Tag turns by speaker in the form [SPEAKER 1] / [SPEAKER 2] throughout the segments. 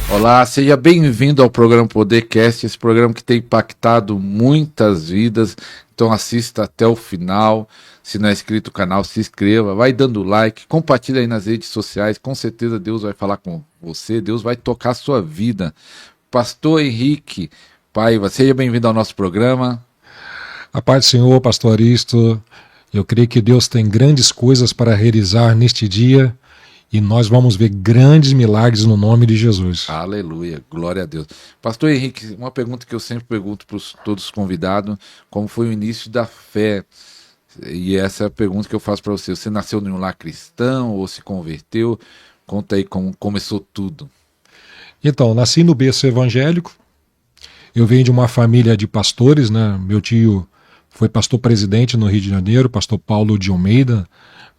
[SPEAKER 1] Olá, seja bem-vindo ao programa Podercast, esse programa que tem impactado muitas vidas, então assista até o final. Se não é inscrito no canal, se inscreva, vai dando like, compartilha aí nas redes sociais, com certeza Deus vai falar com você, Deus vai tocar a sua vida. Pastor Henrique Paiva, seja bem-vindo ao nosso programa.
[SPEAKER 2] A paz do Senhor, pastor Aristo, eu creio que Deus tem grandes coisas para realizar neste dia, e nós vamos ver grandes milagres no nome de Jesus.
[SPEAKER 1] Aleluia, glória a Deus. Pastor Henrique, uma pergunta que eu sempre pergunto para todos os convidados, como foi o início da fé? E essa é a pergunta que eu faço para você. Você nasceu em um lar cristão ou se converteu? Conta aí como começou tudo.
[SPEAKER 2] Então, nasci no berço evangélico, eu venho de uma família de pastores, né? Meu tio foi pastor presidente no Rio de Janeiro, pastor Paulo de Almeida,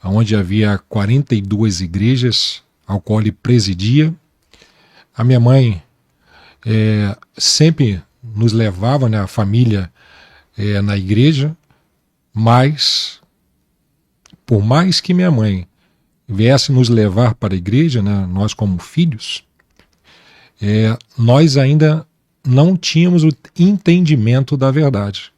[SPEAKER 2] onde havia 42 igrejas, ao qual ele presidia. A minha mãe sempre nos levava, né, a família, na igreja, mas, por mais que minha mãe viesse nos levar para a igreja, né, nós como filhos, nós ainda não tínhamos o entendimento da verdade.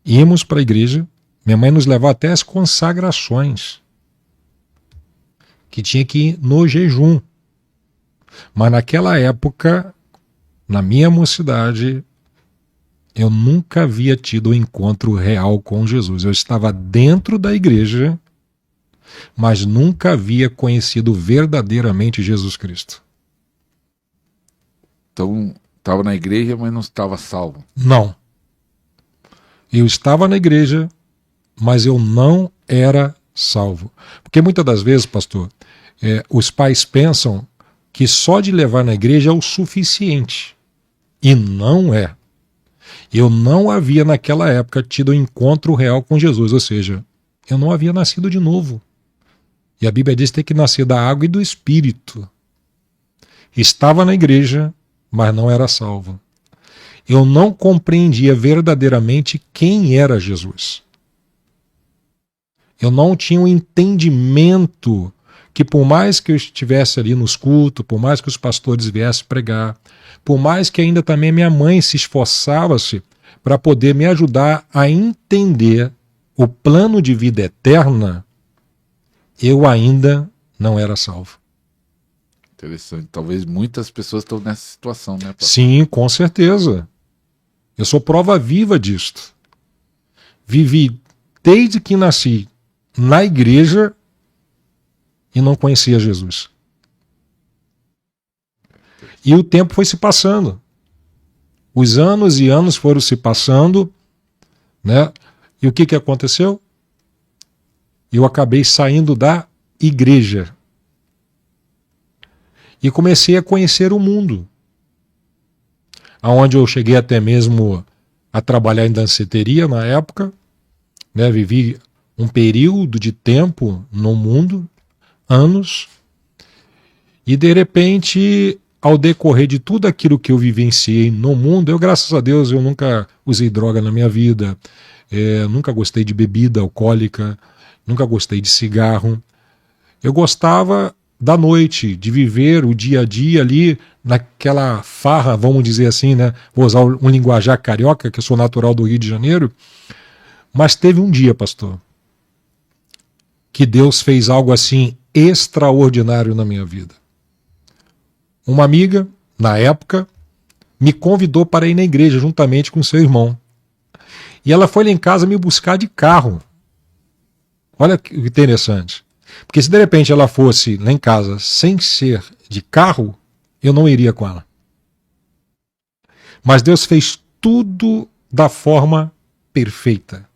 [SPEAKER 2] Íamos para a igreja, minha mãe nos levou até as consagrações, que tinha que ir no jejum. Mas naquela época, na minha mocidade, eu nunca havia tido um encontro real com Jesus. Eu estava dentro da igreja, mas nunca havia conhecido verdadeiramente Jesus Cristo.
[SPEAKER 1] Então, estava na igreja, mas não estava salvo.
[SPEAKER 2] Não. Eu estava na igreja, mas eu não era salvo. Porque muitas das vezes, pastor, os pais pensam que só de levar na igreja é o suficiente. E não é. Eu não havia naquela época tido um encontro real com Jesus, ou seja, eu não havia nascido de novo. E a Bíblia diz que tem que nascer da água e do Espírito. Estava na igreja, mas não era salvo. Eu não compreendia verdadeiramente quem era Jesus. Eu não tinha um entendimento que, por mais que eu estivesse ali nos cultos, por mais que os pastores viessem pregar, por mais que ainda também minha mãe se esforçava-se para poder me ajudar a entender o plano de vida eterna, eu ainda não era salvo.
[SPEAKER 1] Interessante. Talvez muitas pessoas estão nessa situação, né, pastor?
[SPEAKER 2] Sim, com certeza. Eu sou prova viva disto. Vivi desde que nasci na igreja e não conhecia Jesus. E o tempo foi se passando. Os anos e anos foram se passando, né? E o que aconteceu? Eu acabei saindo da igreja. E comecei a conhecer o mundo. Onde eu cheguei até mesmo a trabalhar em danceteria na época, né? Vivi um período de tempo no mundo, anos, e de repente, ao decorrer de tudo aquilo que eu vivenciei no mundo, eu, graças a Deus, eu nunca usei droga na minha vida, nunca gostei de bebida alcoólica, nunca gostei de cigarro. Eu gostava da noite, de viver o dia a dia ali, naquela farra, vamos dizer assim, né? Vou usar um linguajar carioca, que eu sou natural do Rio de Janeiro, mas teve um dia, pastor, que Deus fez algo assim extraordinário na minha vida. Uma amiga, na época, me convidou para ir na igreja juntamente com seu irmão. E ela foi lá em casa me buscar de carro. Olha que interessante. Porque se de repente ela fosse lá em casa sem ser de carro, eu não iria com ela. Mas Deus fez tudo da forma perfeita.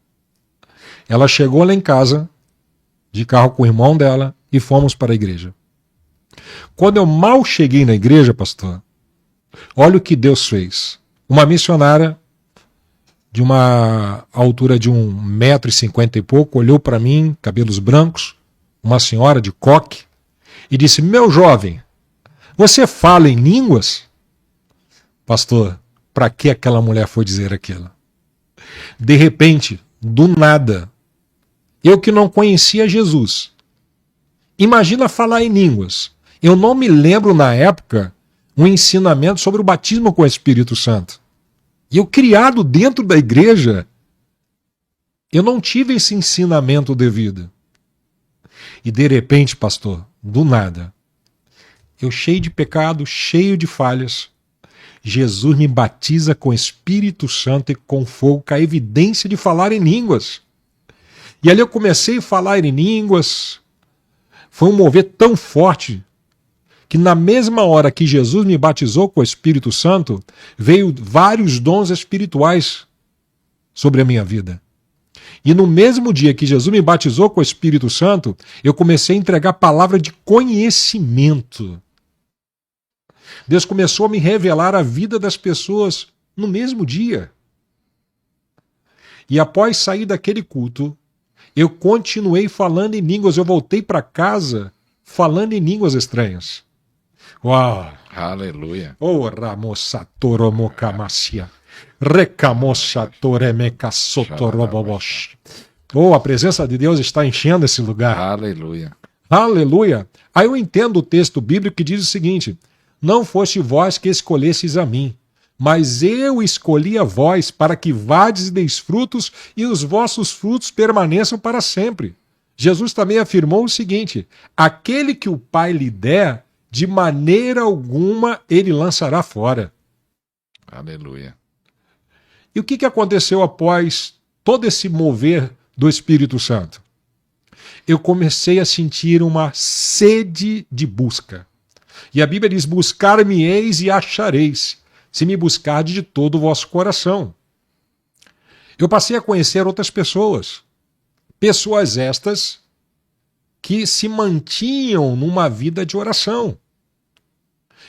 [SPEAKER 2] Ela chegou lá em casa, de carro com o irmão dela, e fomos para a igreja. Quando eu mal cheguei na igreja, pastor, olha o que Deus fez. Uma missionária de uma altura de 1,50 m e pouco, olhou para mim, cabelos brancos, uma senhora de coque, e disse: meu jovem, você fala em línguas? Pastor, para que aquela mulher foi dizer aquilo? De repente, do nada, eu que não conhecia Jesus, imagina falar em línguas. Eu não me lembro na época um ensinamento sobre o batismo com o Espírito Santo. E eu criado dentro da igreja, eu não tive esse ensinamento devido. E de repente, pastor, do nada, eu cheio de pecado, cheio de falhas, Jesus me batiza com o Espírito Santo e com fogo, com a evidência de falar em línguas. E ali eu comecei a falar em línguas. Foi um mover tão forte que na mesma hora que Jesus me batizou com o Espírito Santo, veio vários dons espirituais sobre a minha vida. E no mesmo dia que Jesus me batizou com o Espírito Santo, eu comecei a entregar palavra de conhecimento. Deus começou a me revelar a vida das pessoas no mesmo dia. E após sair daquele culto, eu continuei falando em línguas. Eu voltei para casa falando em línguas estranhas. Uau!
[SPEAKER 1] Aleluia.
[SPEAKER 2] Oh, Ramosatoromocamassia. Recamossatoremecasotorobobosh. Oh, a presença de Deus está enchendo esse lugar.
[SPEAKER 1] Aleluia.
[SPEAKER 2] Aleluia. Aí eu entendo o texto bíblico que diz o seguinte: não foste vós que escolhestes a mim, mas eu escolhi a vós para que vades e deis frutos e os vossos frutos permaneçam para sempre. Jesus também afirmou o seguinte: aquele que o Pai lhe der, de maneira alguma ele lançará fora.
[SPEAKER 1] Aleluia.
[SPEAKER 2] E o que aconteceu após todo esse mover do Espírito Santo? Eu comecei a sentir uma sede de busca. E a Bíblia diz: buscar-me-eis e achareis, se me buscardes de todo o vosso coração. Eu passei a conhecer outras pessoas. Pessoas estas que se mantinham numa vida de oração.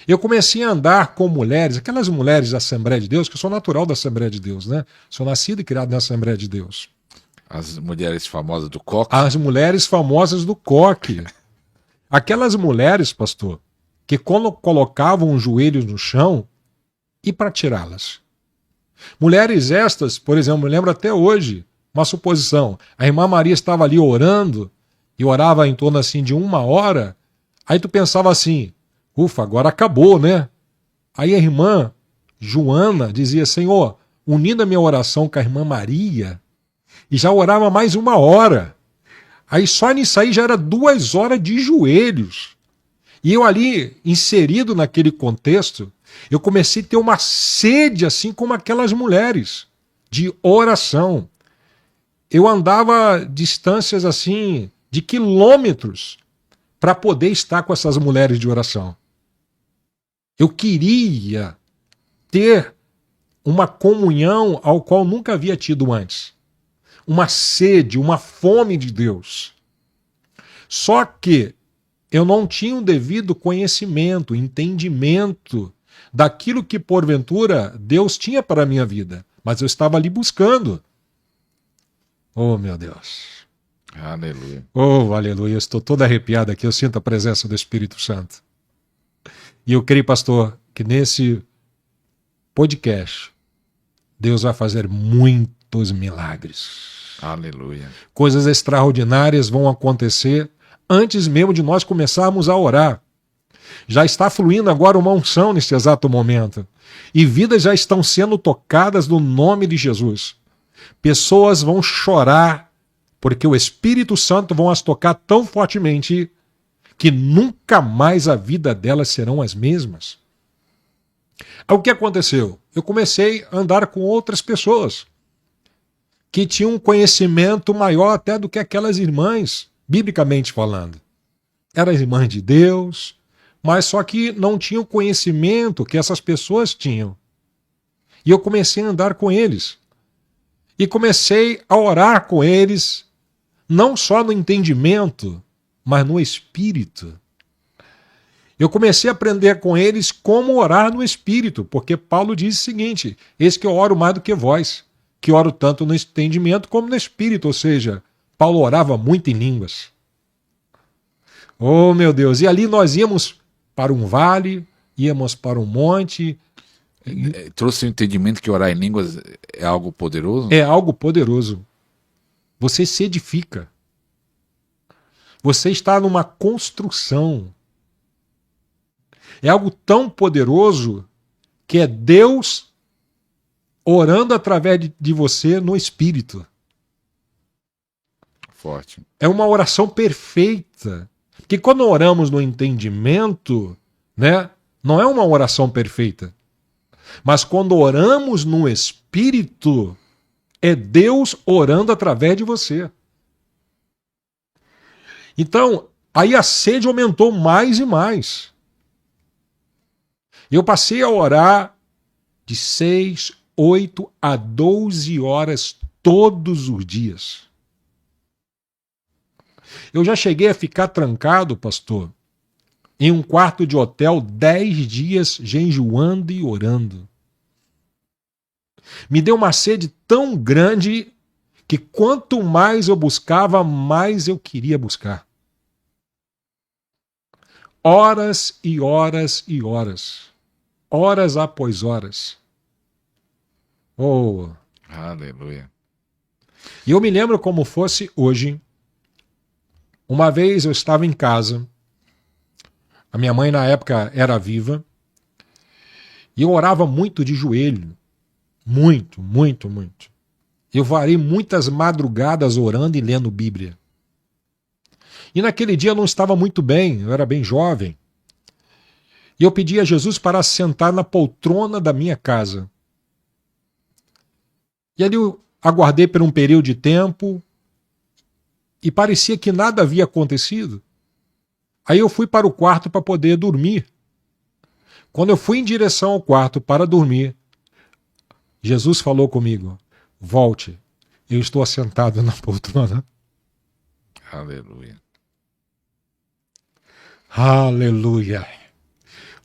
[SPEAKER 2] Eu comecei a andar com mulheres, aquelas mulheres da Assembleia de Deus, que eu sou natural da Assembleia de Deus, né? Sou nascido e criado na Assembleia de Deus.
[SPEAKER 1] As mulheres famosas do coque.
[SPEAKER 2] As mulheres famosas do coque. Aquelas mulheres, pastor, que quando colocavam os joelhos no chão, e para tirá-las. Mulheres estas, por exemplo, me lembro até hoje, uma suposição. A irmã Maria estava ali orando, e orava em torno assim de 1 hora, aí tu pensava assim, ufa, agora acabou, né? Aí a irmã Joana dizia: Senhor, unindo a minha oração com a irmã Maria, e já orava mais 1 hora. Aí só nisso aí já era 2 horas de joelhos. E eu ali, inserido naquele contexto, eu comecei a ter uma sede assim como aquelas mulheres, de oração. Eu andava distâncias assim de quilômetros para poder estar com essas mulheres de oração. Eu queria ter uma comunhão ao qual nunca havia tido antes. Uma sede, uma fome de Deus. Só que eu não tinha o devido conhecimento, entendimento daquilo que porventura Deus tinha para a minha vida. Mas eu estava ali buscando. Oh, meu Deus.
[SPEAKER 1] Aleluia.
[SPEAKER 2] Oh, aleluia. Eu estou todo arrepiado aqui. Eu sinto a presença do Espírito Santo. E eu creio, pastor, que nesse podcast Deus vai fazer muitos milagres.
[SPEAKER 1] Aleluia.
[SPEAKER 2] Coisas extraordinárias vão acontecer antes mesmo de nós começarmos a orar. Já está fluindo agora uma unção nesse exato momento. E vidas já estão sendo tocadas no nome de Jesus. Pessoas vão chorar porque o Espírito Santo vão as tocar tão fortemente que nunca mais a vida delas serão as mesmas. O que aconteceu? Eu comecei a andar com outras pessoas que tinham um conhecimento maior até do que aquelas irmãs, biblicamente falando. Eram irmãs de Deus, mas só que não tinham o conhecimento que essas pessoas tinham. E eu comecei a andar com eles. E comecei a orar com eles, não só no entendimento, mas no espírito. Eu comecei a aprender com eles como orar no espírito, porque Paulo diz o seguinte: eis que eu oro mais do que vós, que oro tanto no entendimento como no espírito. Ou seja, Paulo orava muito em línguas. Oh, meu Deus! E ali nós íamos para um vale, íamos para um monte,
[SPEAKER 1] Trouxe o entendimento que orar em línguas é algo poderoso?
[SPEAKER 2] É algo poderoso. Você se edifica. Você está numa construção. É algo tão poderoso que é Deus orando através de você no Espírito.
[SPEAKER 1] Forte.
[SPEAKER 2] É uma oração perfeita. Porque quando oramos no entendimento, né, não é uma oração perfeita. Mas quando oramos no Espírito, é Deus orando através de você. Então, aí a sede aumentou mais e mais. Eu passei a orar de 6, 8 a 12 horas todos os dias. Eu já cheguei a ficar trancado, pastor, em um quarto de hotel 10 dias jejuando e orando. Me deu uma sede tão grande que quanto mais eu buscava, mais eu queria buscar. Horas e horas e horas. Horas após horas. Oh.
[SPEAKER 1] Aleluia.
[SPEAKER 2] E eu me lembro como fosse hoje. Uma vez eu estava em casa. A minha mãe na época era viva. E eu orava muito de joelho. Muito, muito, muito. Eu varei muitas madrugadas orando e lendo Bíblia. E naquele dia eu não estava muito bem, eu era bem jovem. E eu pedi a Jesus para sentar na poltrona da minha casa. E ali eu aguardei por um período de tempo e parecia que nada havia acontecido. Aí eu fui para o quarto para poder dormir. Quando eu fui em direção ao quarto para dormir, Jesus falou comigo: volte, eu estou assentado na poltrona.
[SPEAKER 1] Aleluia.
[SPEAKER 2] Aleluia.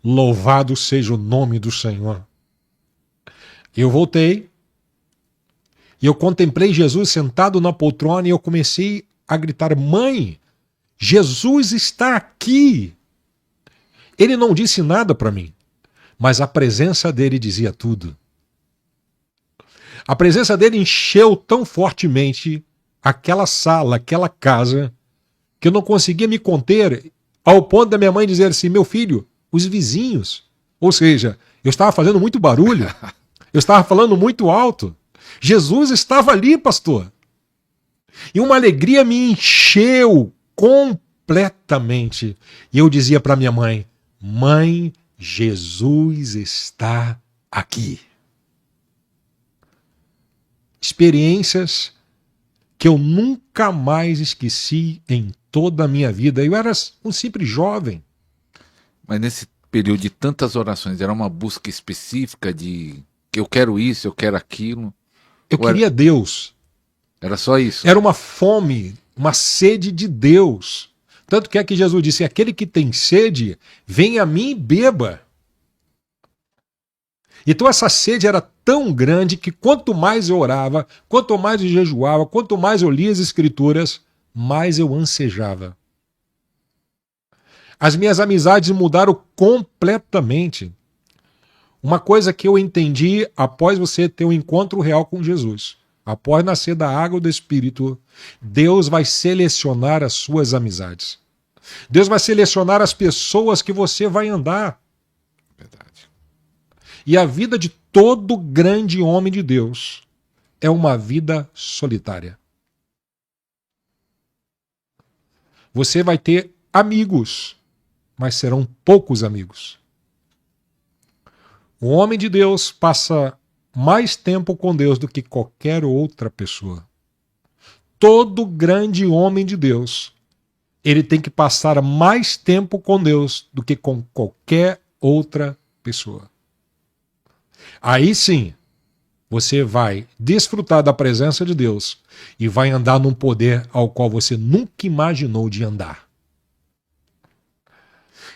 [SPEAKER 2] Louvado seja o nome do Senhor. Eu voltei e eu contemplei Jesus sentado na poltrona e eu comecei a gritar: mãe, Jesus está aqui. Ele não disse nada para mim, mas a presença dele dizia tudo. A presença dele encheu tão fortemente aquela sala, aquela casa, que eu não conseguia me conter, ao ponto da minha mãe dizer assim: meu filho, os vizinhos. Ou seja, eu estava fazendo muito barulho, eu estava falando muito alto. Jesus estava ali, pastor. E uma alegria me encheu completamente. E eu dizia para minha mãe: mãe, Jesus está aqui. Experiências que eu nunca mais esqueci em toda a minha vida. Eu era um simples jovem.
[SPEAKER 1] Mas nesse período de tantas orações, era uma busca específica de que eu quero isso, eu quero aquilo?
[SPEAKER 2] Eu queria Deus.
[SPEAKER 1] Era só isso?
[SPEAKER 2] Era uma fome, uma sede de Deus. Tanto que é que Jesus disse: aquele que tem sede, vem a mim e beba. Então essa sede era tão grande que quanto mais eu orava, quanto mais eu jejuava, quanto mais eu lia as Escrituras, mais eu ansejava. As minhas amizades mudaram completamente. Uma coisa que eu entendi após você ter um encontro real com Jesus, após nascer da água do Espírito, Deus vai selecionar as suas amizades. Deus vai selecionar as pessoas que você vai andar.
[SPEAKER 1] Verdade.
[SPEAKER 2] E a vida de todo grande homem de Deus é uma vida solitária. Você vai ter amigos, mas serão poucos amigos. O homem de Deus passa mais tempo com Deus do que qualquer outra pessoa. Todo grande homem de Deus, ele tem que passar mais tempo com Deus do que com qualquer outra pessoa. Aí sim, você vai desfrutar da presença de Deus e vai andar num poder ao qual você nunca imaginou de andar.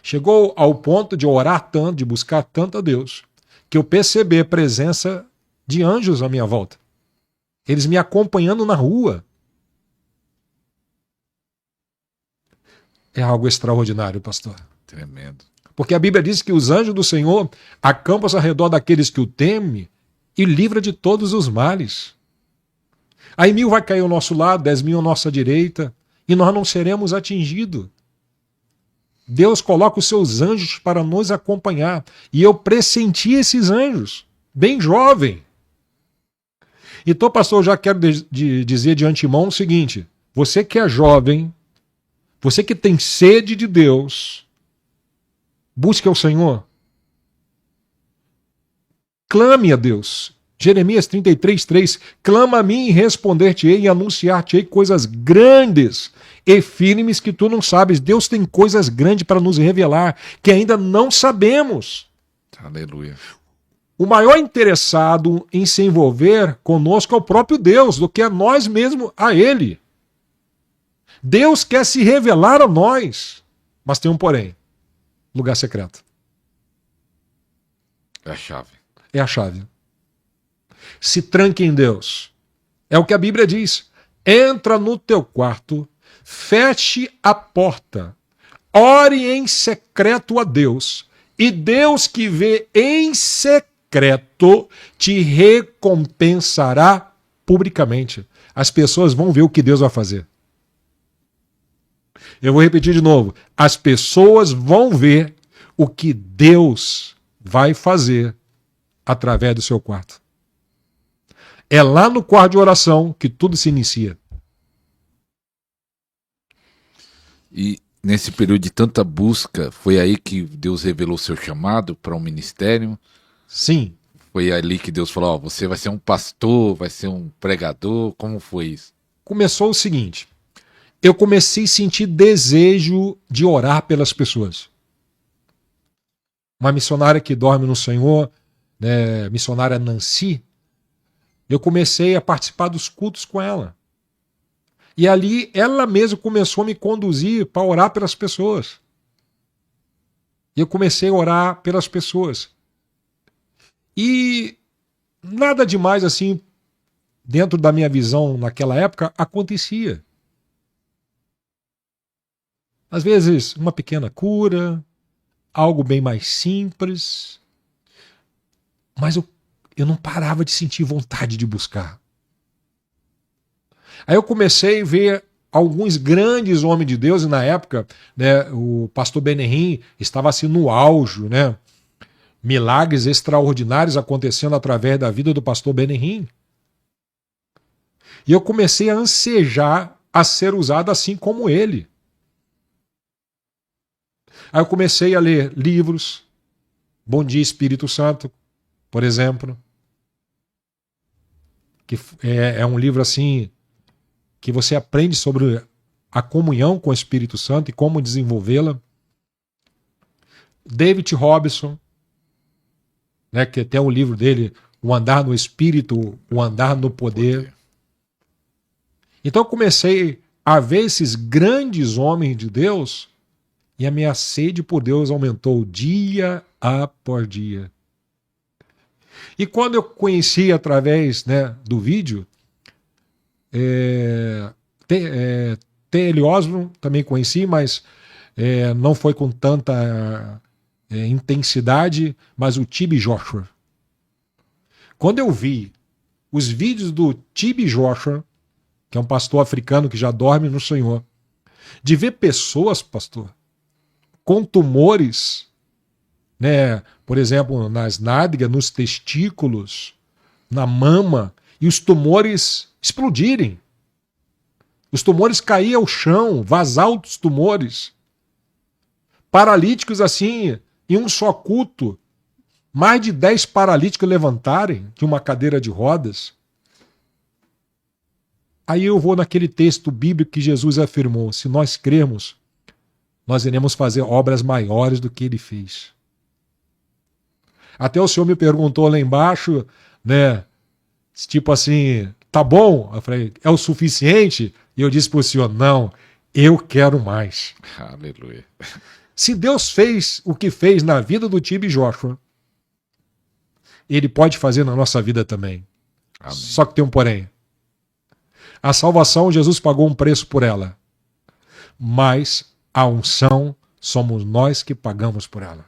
[SPEAKER 2] Chegou ao ponto de orar tanto, de buscar tanto a Deus, que eu percebi a presença de anjos à minha volta. Eles me acompanhando na rua. É algo extraordinário, pastor.
[SPEAKER 1] Tremendo.
[SPEAKER 2] Porque a Bíblia diz que os anjos do Senhor acampam-se ao redor daqueles que o temem e livra de todos os males. Aí 1.000 vai cair ao nosso lado, 10.000 à nossa direita, e nós não seremos atingidos. Deus coloca os seus anjos para nos acompanhar. E eu pressenti esses anjos, bem jovem. Então, pastor, eu já quero dizer de antemão o seguinte: você que é jovem, você que tem sede de Deus, busque ao Senhor. Clame a Deus. Jeremias 33:3, clama a mim e responder-te-ei e anunciar-te-ei coisas grandes e firmes que tu não sabes. Deus tem coisas grandes para nos revelar que ainda não sabemos.
[SPEAKER 1] Aleluia.
[SPEAKER 2] O maior interessado em se envolver conosco é o próprio Deus, do que a nós mesmos a Ele. Deus quer se revelar a nós, mas tem um porém: lugar secreto.
[SPEAKER 1] É a chave.
[SPEAKER 2] É a chave. Se tranque em Deus. É o que a Bíblia diz. Entra no teu quarto, feche a porta, ore em secreto a Deus, e Deus que vê em secreto te recompensará publicamente. As pessoas vão ver o que Deus vai fazer. Eu vou repetir de novo. As pessoas vão ver o que Deus vai fazer através do seu quarto. É lá no quarto de oração que tudo se inicia.
[SPEAKER 1] E nesse período de tanta busca, foi aí que Deus revelou seu chamado para um ministério?
[SPEAKER 2] Sim.
[SPEAKER 1] Foi ali que Deus falou: ó, você vai ser um pastor, vai ser um pregador? Como foi isso?
[SPEAKER 2] Começou o seguinte: eu comecei a sentir desejo de orar pelas pessoas. Uma missionária que dorme no Senhor, né, missionária Nancy, eu comecei a participar dos cultos com ela. E ali ela mesma começou a me conduzir para orar pelas pessoas. E eu comecei a orar pelas pessoas. E nada demais assim, dentro da minha visão naquela época, acontecia. Às vezes, uma pequena cura, algo bem mais simples. Mas eu não parava de sentir vontade de buscar. Aí eu comecei a ver alguns grandes homens de Deus, e na época, né, o pastor Benehim estava assim no auge, né? Milagres extraordinários acontecendo através da vida do pastor Benehim. E eu comecei a ansejar a ser usado assim como ele. Aí eu comecei a ler livros, Bom Dia Espírito Santo, por exemplo, que é um livro assim que você aprende sobre a comunhão com o Espírito Santo e como desenvolvê-la. David Robson, né, que tem o livro dele, O Andar no Espírito, O Andar no Poder. Então eu comecei a ver esses grandes homens de Deus e a minha sede por Deus aumentou dia após dia. E quando eu conheci através, né, do vídeo, T.L. Osborne também conheci, mas não foi com tanta intensidade, mas o T.B. Joshua. Quando eu vi os vídeos do T.B. Joshua, que é um pastor africano que já dorme no Senhor, de ver pessoas, pastor, com tumores, né, por exemplo, nas nádegas, nos testículos, na mama, e os tumores explodirem. Os tumores caírem ao chão, vazar os tumores. Paralíticos assim, em um só culto, mais de 10 paralíticos levantarem de uma cadeira de rodas. Aí eu vou naquele texto bíblico que Jesus afirmou: se nós crermos, nós iremos fazer obras maiores do que ele fez. Até o senhor me perguntou lá embaixo, né, tipo assim, tá bom? Eu falei, é o suficiente? E eu disse para o senhor, não, eu quero mais.
[SPEAKER 1] Aleluia.
[SPEAKER 2] Se Deus fez o que fez na vida do T.B. Joshua, ele pode fazer na nossa vida também.
[SPEAKER 1] Amém.
[SPEAKER 2] Só que tem um porém. A salvação, Jesus pagou um preço por ela. Mas a unção somos nós que pagamos por ela.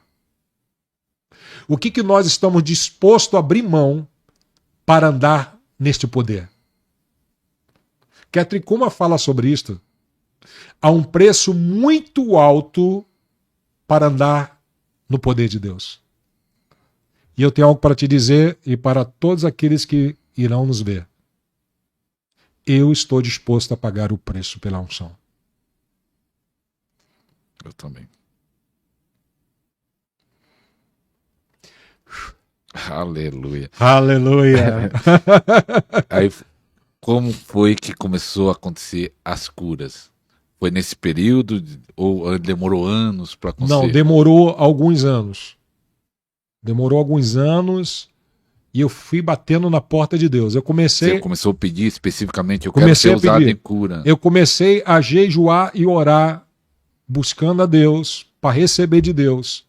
[SPEAKER 2] O que nós estamos dispostos a abrir mão para andar neste poder? Kathryn Kuhlman fala sobre isto. Há um preço muito alto para andar no poder de Deus. E eu tenho algo para te dizer e para todos aqueles que irão nos ver. Eu estou disposto a pagar o preço pela unção.
[SPEAKER 1] Eu também. Aleluia.
[SPEAKER 2] Aleluia.
[SPEAKER 1] Aí, como foi que começou a acontecer as curas? Foi nesse período ou demorou anos para acontecer?
[SPEAKER 2] Não, demorou alguns anos. Demorou alguns anos e eu fui batendo na porta de Deus.
[SPEAKER 1] Você começou a pedir especificamente, eu quero
[SPEAKER 2] comecei
[SPEAKER 1] ser
[SPEAKER 2] a pedir.
[SPEAKER 1] usado em cura.
[SPEAKER 2] Eu comecei a jejuar e orar, buscando a Deus, para receber de Deus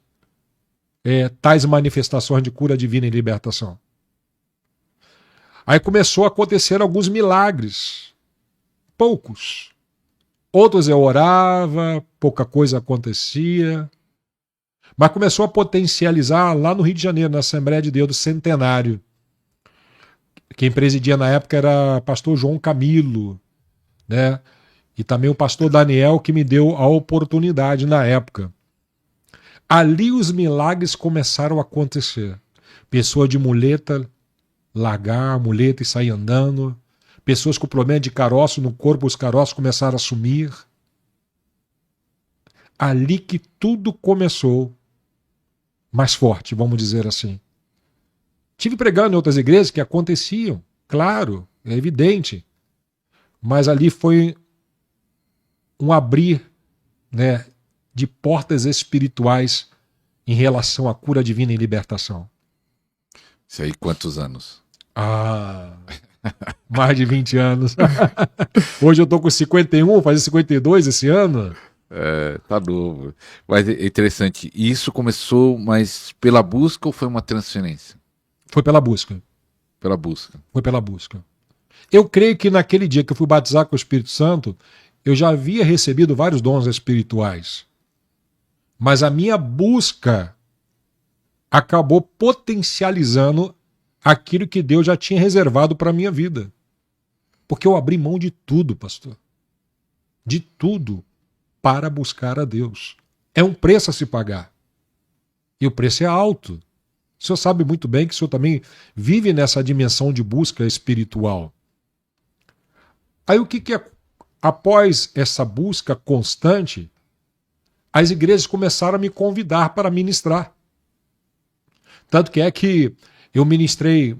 [SPEAKER 2] tais manifestações de cura divina e libertação. Aí começou a acontecer alguns milagres. Poucos. Outros eu orava, pouca coisa acontecia. Mas começou a potencializar lá no Rio de Janeiro, na Assembleia de Deus do Centenário. Quem presidia na época era pastor João Camilo, né? E também o pastor Daniel, que me deu a oportunidade na época. Ali os milagres começaram a acontecer. Pessoa de muleta, largar a muleta e sair andando. Pessoas com problema de caroço no corpo, os caroços começaram a sumir. Ali que tudo começou mais forte, vamos dizer assim. Tive pregando em outras igrejas que aconteciam, claro, é evidente. Mas ali foi um abrir, né, de portas espirituais em relação à cura divina e libertação.
[SPEAKER 1] Isso aí, quantos anos?
[SPEAKER 2] Mais de 20 anos. Hoje eu tô com 51, vou fazer 52 esse ano.
[SPEAKER 1] Tá novo. Mas é interessante, isso começou, mas pela busca ou foi uma transferência?
[SPEAKER 2] Foi pela busca.
[SPEAKER 1] Pela busca.
[SPEAKER 2] Foi pela busca. Eu creio que naquele dia que eu fui batizar com o Espírito Santo, eu já havia recebido vários dons espirituais. Mas a minha busca acabou potencializando aquilo que Deus já tinha reservado para a minha vida. Porque eu abri mão de tudo, pastor. De tudo para buscar a Deus. É um preço a se pagar. E o preço é alto. O senhor sabe muito bem que o senhor também vive nessa dimensão de busca espiritual. Aí o que após essa busca constante, as igrejas começaram a me convidar para ministrar. Tanto que é que eu ministrei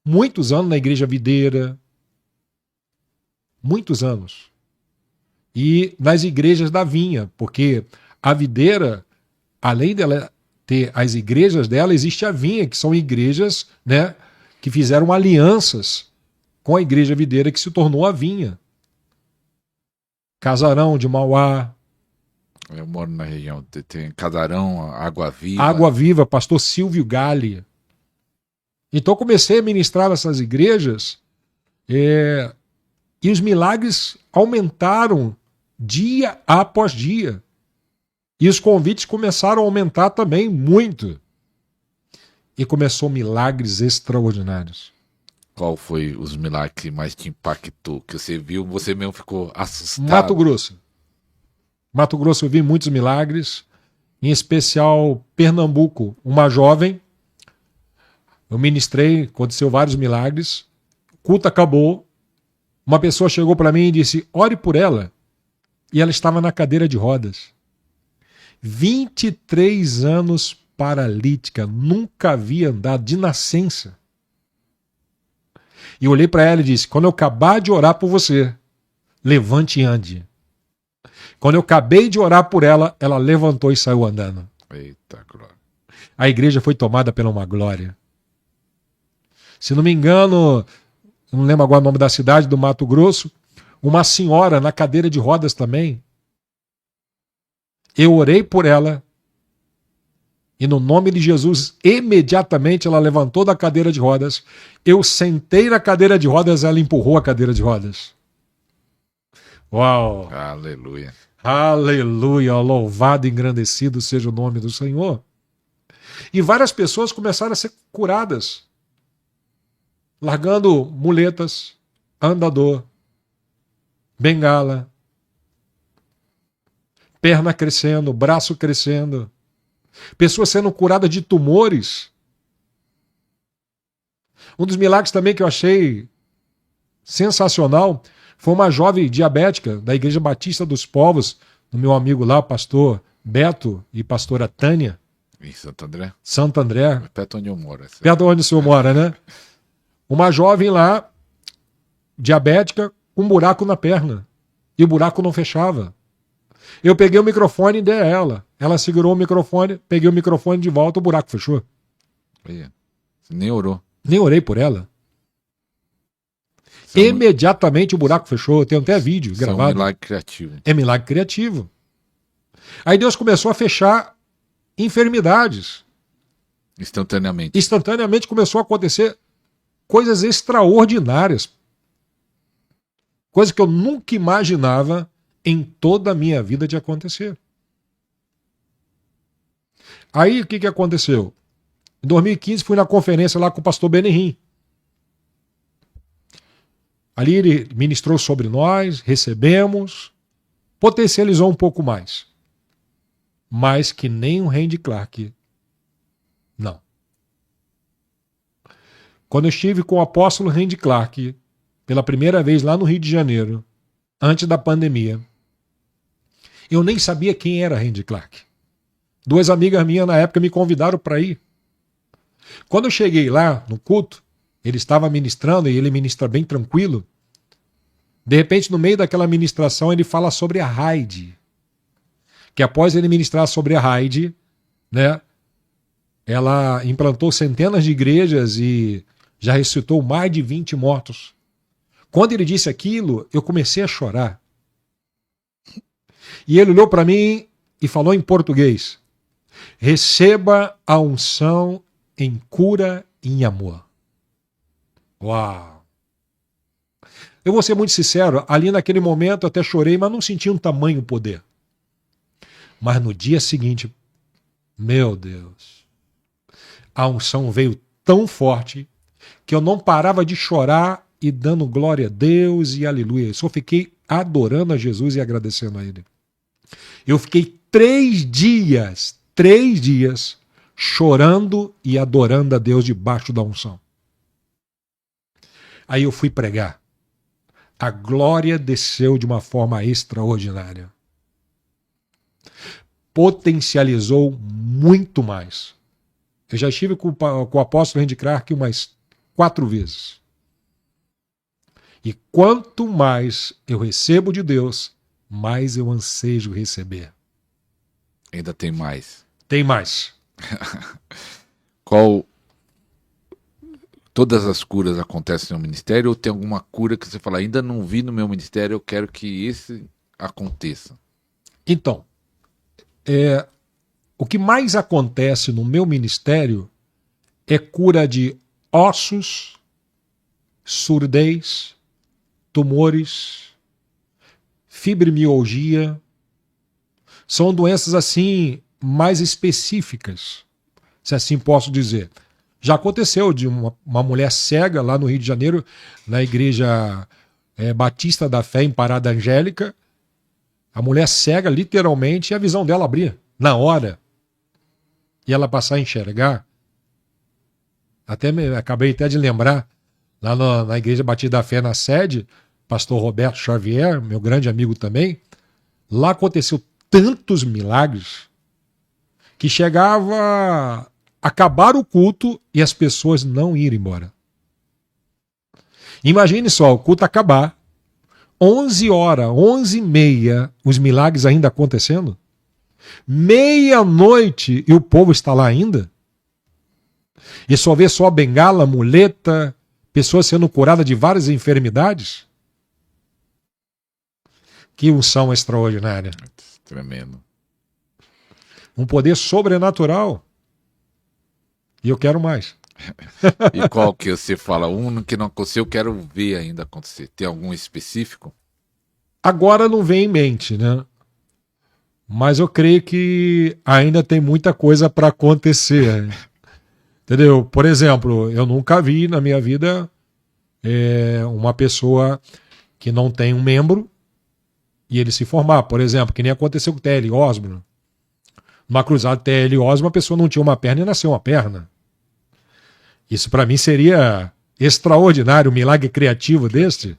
[SPEAKER 2] muitos anos na Igreja Videira. Muitos anos. E nas igrejas da Vinha, porque a Videira, além dela ter as igrejas dela, existe a Vinha, que são igrejas, né, que fizeram alianças com a Igreja Videira, que se tornou a Vinha. Casarão de Mauá.
[SPEAKER 1] Eu moro na região, tem Casarão, Água Viva.
[SPEAKER 2] Água Viva, pastor Silvio Galli. Então comecei a ministrar nessas igrejas e os milagres aumentaram dia após dia. E os convites começaram a aumentar também muito. E começou milagres extraordinários.
[SPEAKER 1] Qual foi os milagres que mais te impactou? Que você viu, você mesmo ficou assustado?
[SPEAKER 2] Mato Grosso. Mato Grosso eu vi muitos milagres, em especial Pernambuco. Uma jovem, eu ministrei, aconteceu vários milagres, o culto acabou, uma pessoa chegou para mim e disse, ore por ela. E ela estava na cadeira de rodas. 23 anos paralítica, nunca havia andado, de nascença. E eu olhei para ela e disse, quando eu acabar de orar por você, levante e ande. Quando eu acabei de orar por ela, ela levantou e saiu andando.
[SPEAKER 1] Eita, glória.
[SPEAKER 2] A igreja foi tomada pela uma glória. Se não me engano, não lembro agora o nome da cidade, do Mato Grosso, uma senhora na cadeira de rodas também. Eu orei por ela e no nome de Jesus, imediatamente ela levantou da cadeira de rodas. Eu sentei na cadeira de rodas, ela empurrou a cadeira de rodas. Uau!
[SPEAKER 1] Aleluia.
[SPEAKER 2] Aleluia, louvado e engrandecido seja o nome do Senhor. E várias pessoas começaram a ser curadas, largando muletas, andador, bengala, perna crescendo, braço crescendo, pessoas sendo curadas de tumores. Um dos milagres também que eu achei sensacional foi uma jovem diabética da Igreja Batista dos Povos, do meu amigo lá, pastor Beto e pastora Tânia.
[SPEAKER 1] Em Santo André?
[SPEAKER 2] Santo André.
[SPEAKER 1] Perto onde eu moro.
[SPEAKER 2] Perto onde o senhor mora, né? Uma jovem lá, diabética, com um buraco na perna. E o buraco não fechava. Eu peguei o microfone e dei a ela. Ela segurou o microfone, peguei o microfone de volta, o buraco fechou.
[SPEAKER 1] Você nem orou.
[SPEAKER 2] Nem orei por ela. Imediatamente o buraco fechou. Eu tenho até vídeo gravado.
[SPEAKER 1] É um milagre criativo.
[SPEAKER 2] É milagre criativo. Aí Deus começou a fechar enfermidades.
[SPEAKER 1] Instantaneamente.
[SPEAKER 2] Instantaneamente começou a acontecer coisas extraordinárias. Coisas que eu nunca imaginava em toda a minha vida de acontecer. Aí o que aconteceu? Em 2015 fui na conferência lá com o pastor Benihim. Ali ele ministrou sobre nós, recebemos, potencializou um pouco mais. Mas que nem o Randy Clark. Não. Quando eu estive com o apóstolo Randy Clark, pela primeira vez lá no Rio de Janeiro, antes da pandemia, eu nem sabia quem era Randy Clark. Duas amigas minhas na época me convidaram para ir. Quando eu cheguei lá no culto, ele estava ministrando e ele ministra bem tranquilo. De repente, no meio daquela ministração, ele fala sobre a Heidi. Que após ele ministrar sobre a Heidi, né, ela implantou centenas de igrejas e já ressuscitou mais de 20 mortos. Quando ele disse aquilo, eu comecei a chorar. E ele olhou para mim e falou em português: receba a unção em cura e em amor. Uau! Eu vou ser muito sincero, ali naquele momento eu até chorei, mas não senti um tamanho poder. Mas no dia seguinte, meu Deus, a unção veio tão forte que eu não parava de chorar e dando glória a Deus e aleluia. Eu só fiquei adorando a Jesus e agradecendo a Ele. Eu fiquei 3 dias chorando e adorando a Deus debaixo da unção. Aí eu fui pregar. A glória desceu de uma forma extraordinária. Potencializou muito mais. Eu já estive com o apóstolo Randy Clark umas 4 vezes. E quanto mais eu recebo de Deus, mais eu ansejo receber.
[SPEAKER 1] Ainda tem mais.
[SPEAKER 2] Tem mais.
[SPEAKER 1] Qual... Todas as curas acontecem no ministério ou tem alguma cura que você fala, ainda não vi no meu ministério, eu quero que esse aconteça?
[SPEAKER 2] Então, o que mais acontece no meu ministério é cura de ossos, surdez, tumores, fibromialgia. São doenças assim mais específicas, se assim posso dizer. Já aconteceu de uma mulher cega lá no Rio de Janeiro, na igreja Batista da Fé em Parada Angélica. A mulher cega, literalmente, e a visão dela abria na hora. E ela passar a enxergar. Acabei até de lembrar, lá na igreja Batista da Fé, na sede, pastor Roberto Xavier, meu grande amigo também, lá aconteceu tantos milagres que chegava acabar o culto e as pessoas não irem embora. Imagine só, o culto acabar, 11 horas, 11h30, os milagres ainda acontecendo, meia-noite e o povo está lá ainda, e só vê só bengala, muleta, pessoas sendo curadas de várias enfermidades. Que unção extraordinária.
[SPEAKER 1] Tremendo.
[SPEAKER 2] Um poder sobrenatural. E eu quero mais.
[SPEAKER 1] E qual que você fala? Um que não aconteceu, eu quero ver ainda acontecer. Tem algum específico?
[SPEAKER 2] Agora não vem em mente, né? Mas eu creio que ainda tem muita coisa para acontecer. Entendeu? Por exemplo, eu nunca vi na minha vida uma pessoa que não tem um membro e ele se formar. Por exemplo, que nem aconteceu com o T.L. Osborne. Numa cruzada T.L. Osborne, a pessoa não tinha uma perna e nasceu uma perna. Isso para mim seria extraordinário, um milagre criativo desse.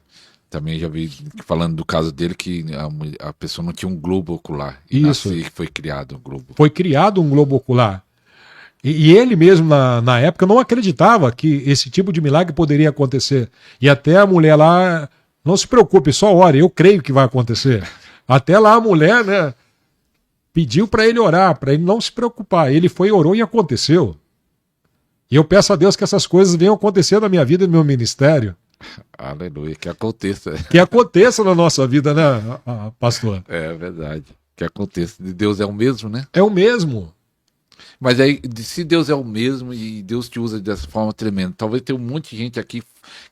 [SPEAKER 1] Também já vi falando do caso dele que a pessoa não tinha um globo ocular.
[SPEAKER 2] Isso.
[SPEAKER 1] Foi criado um globo.
[SPEAKER 2] Foi criado um globo ocular. E ele mesmo, na época, não acreditava que esse tipo de milagre poderia acontecer. E até a mulher lá, não se preocupe, só ore, eu creio que vai acontecer. Até lá a mulher, né, pediu para ele orar, para ele não se preocupar. Ele foi, orou e aconteceu. E eu peço a Deus que essas coisas venham acontecer na minha vida e no meu ministério.
[SPEAKER 1] Aleluia, que aconteça.
[SPEAKER 2] Que aconteça na nossa vida, né, pastor?
[SPEAKER 1] É verdade, que aconteça. Deus é o mesmo, né?
[SPEAKER 2] É o mesmo.
[SPEAKER 1] Mas aí, se Deus é o mesmo e Deus te usa dessa forma tremenda, talvez tenha um monte de gente aqui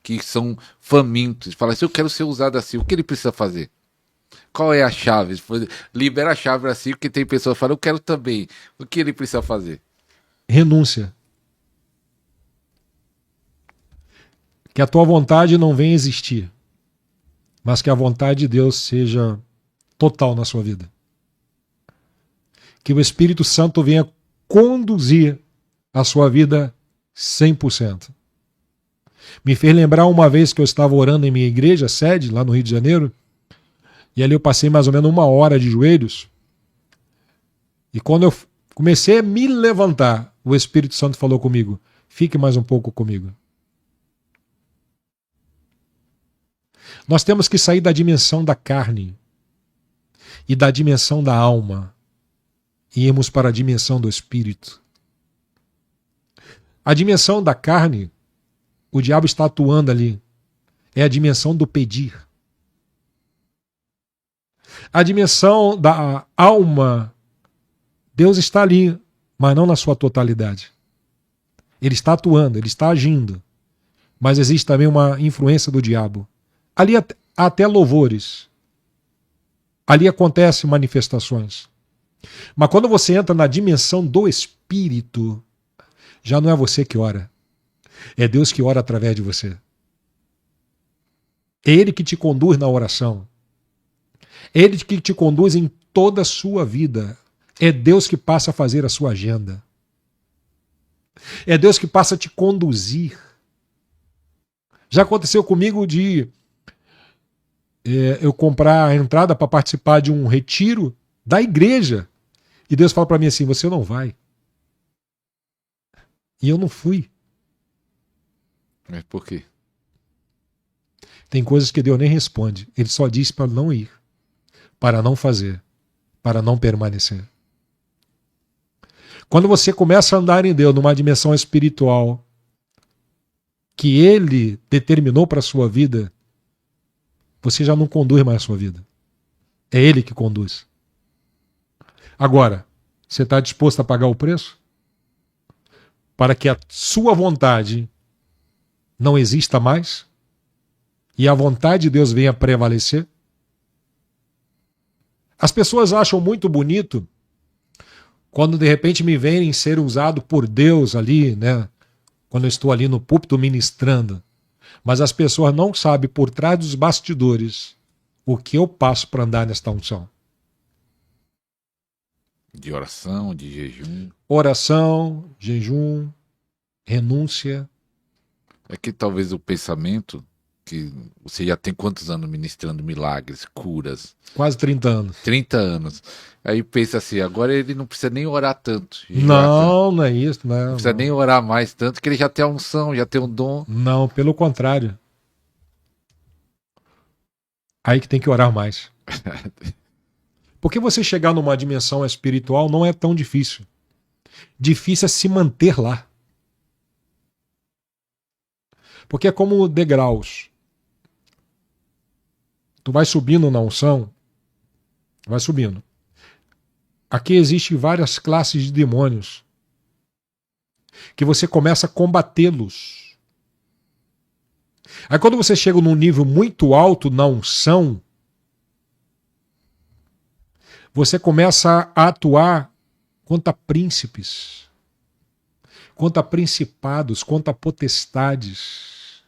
[SPEAKER 1] que são famintos. Fala assim, eu quero ser usado assim, o que ele precisa fazer? Qual é a chave? Libera a chave assim, porque tem pessoas que falam, eu quero também. O que ele precisa fazer?
[SPEAKER 2] Renúncia. Que a tua vontade não venha existir, mas que a vontade de Deus seja total na sua vida. Que o Espírito Santo venha conduzir a sua vida 100%. Me fez lembrar uma vez que eu estava orando em minha igreja, sede, lá no Rio de Janeiro, e ali eu passei mais ou menos 1 hora de joelhos, e quando eu comecei a me levantar, o Espírito Santo falou comigo, fique mais um pouco comigo. Nós temos que sair da dimensão da carne e da dimensão da alma e irmos para a dimensão do espírito. A dimensão da carne, o diabo está atuando ali, é a dimensão do pedir. A dimensão da alma, Deus está ali, mas não na sua totalidade. Ele está atuando, ele está agindo, mas existe também uma influência do diabo. Ali há até louvores. Ali acontecem manifestações. Mas quando você entra na dimensão do Espírito, já não é você que ora. É Deus que ora através de você. É Ele que te conduz na oração. É Ele que te conduz em toda a sua vida. É Deus que passa a fazer a sua agenda. É Deus que passa a te conduzir. Já aconteceu comigo de eu comprar a entrada para participar de um retiro da igreja. E Deus fala para mim assim, você não vai. E eu não fui.
[SPEAKER 1] Mas por quê?
[SPEAKER 2] Tem coisas que Deus nem responde. Ele só diz para não ir, para não fazer, para não permanecer. Quando você começa a andar em Deus numa dimensão espiritual que Ele determinou para a sua vida, você já não conduz mais a sua vida. É Ele que conduz. Agora, você está disposto a pagar o preço? Para que a sua vontade não exista mais? E a vontade de Deus venha prevalecer? As pessoas acham muito bonito quando de repente me veem ser usado por Deus ali, né? Quando eu estou ali no púlpito ministrando. Mas as pessoas não sabem por trás dos bastidores o que eu passo para andar nesta unção.
[SPEAKER 1] De oração, de jejum.
[SPEAKER 2] Oração, jejum, renúncia.
[SPEAKER 1] É que talvez o pensamento, que você já tem quantos anos ministrando milagres, curas?
[SPEAKER 2] Quase 30 anos.
[SPEAKER 1] 30 anos. Aí pensa assim, agora ele não precisa nem orar tanto.
[SPEAKER 2] Não é isso. Não
[SPEAKER 1] precisa nem orar mais tanto, que ele já tem a unção, já tem um dom.
[SPEAKER 2] Não, pelo contrário. Aí que tem que orar mais. Porque você chegar numa dimensão espiritual não é tão difícil. Difícil é se manter lá. Porque é como degraus. Tu vai subindo na unção, vai subindo. Aqui existem várias classes de demônios que você começa a combatê-los. Aí quando você chega num nível muito alto na unção, você começa a atuar contra príncipes, contra principados, contra potestades.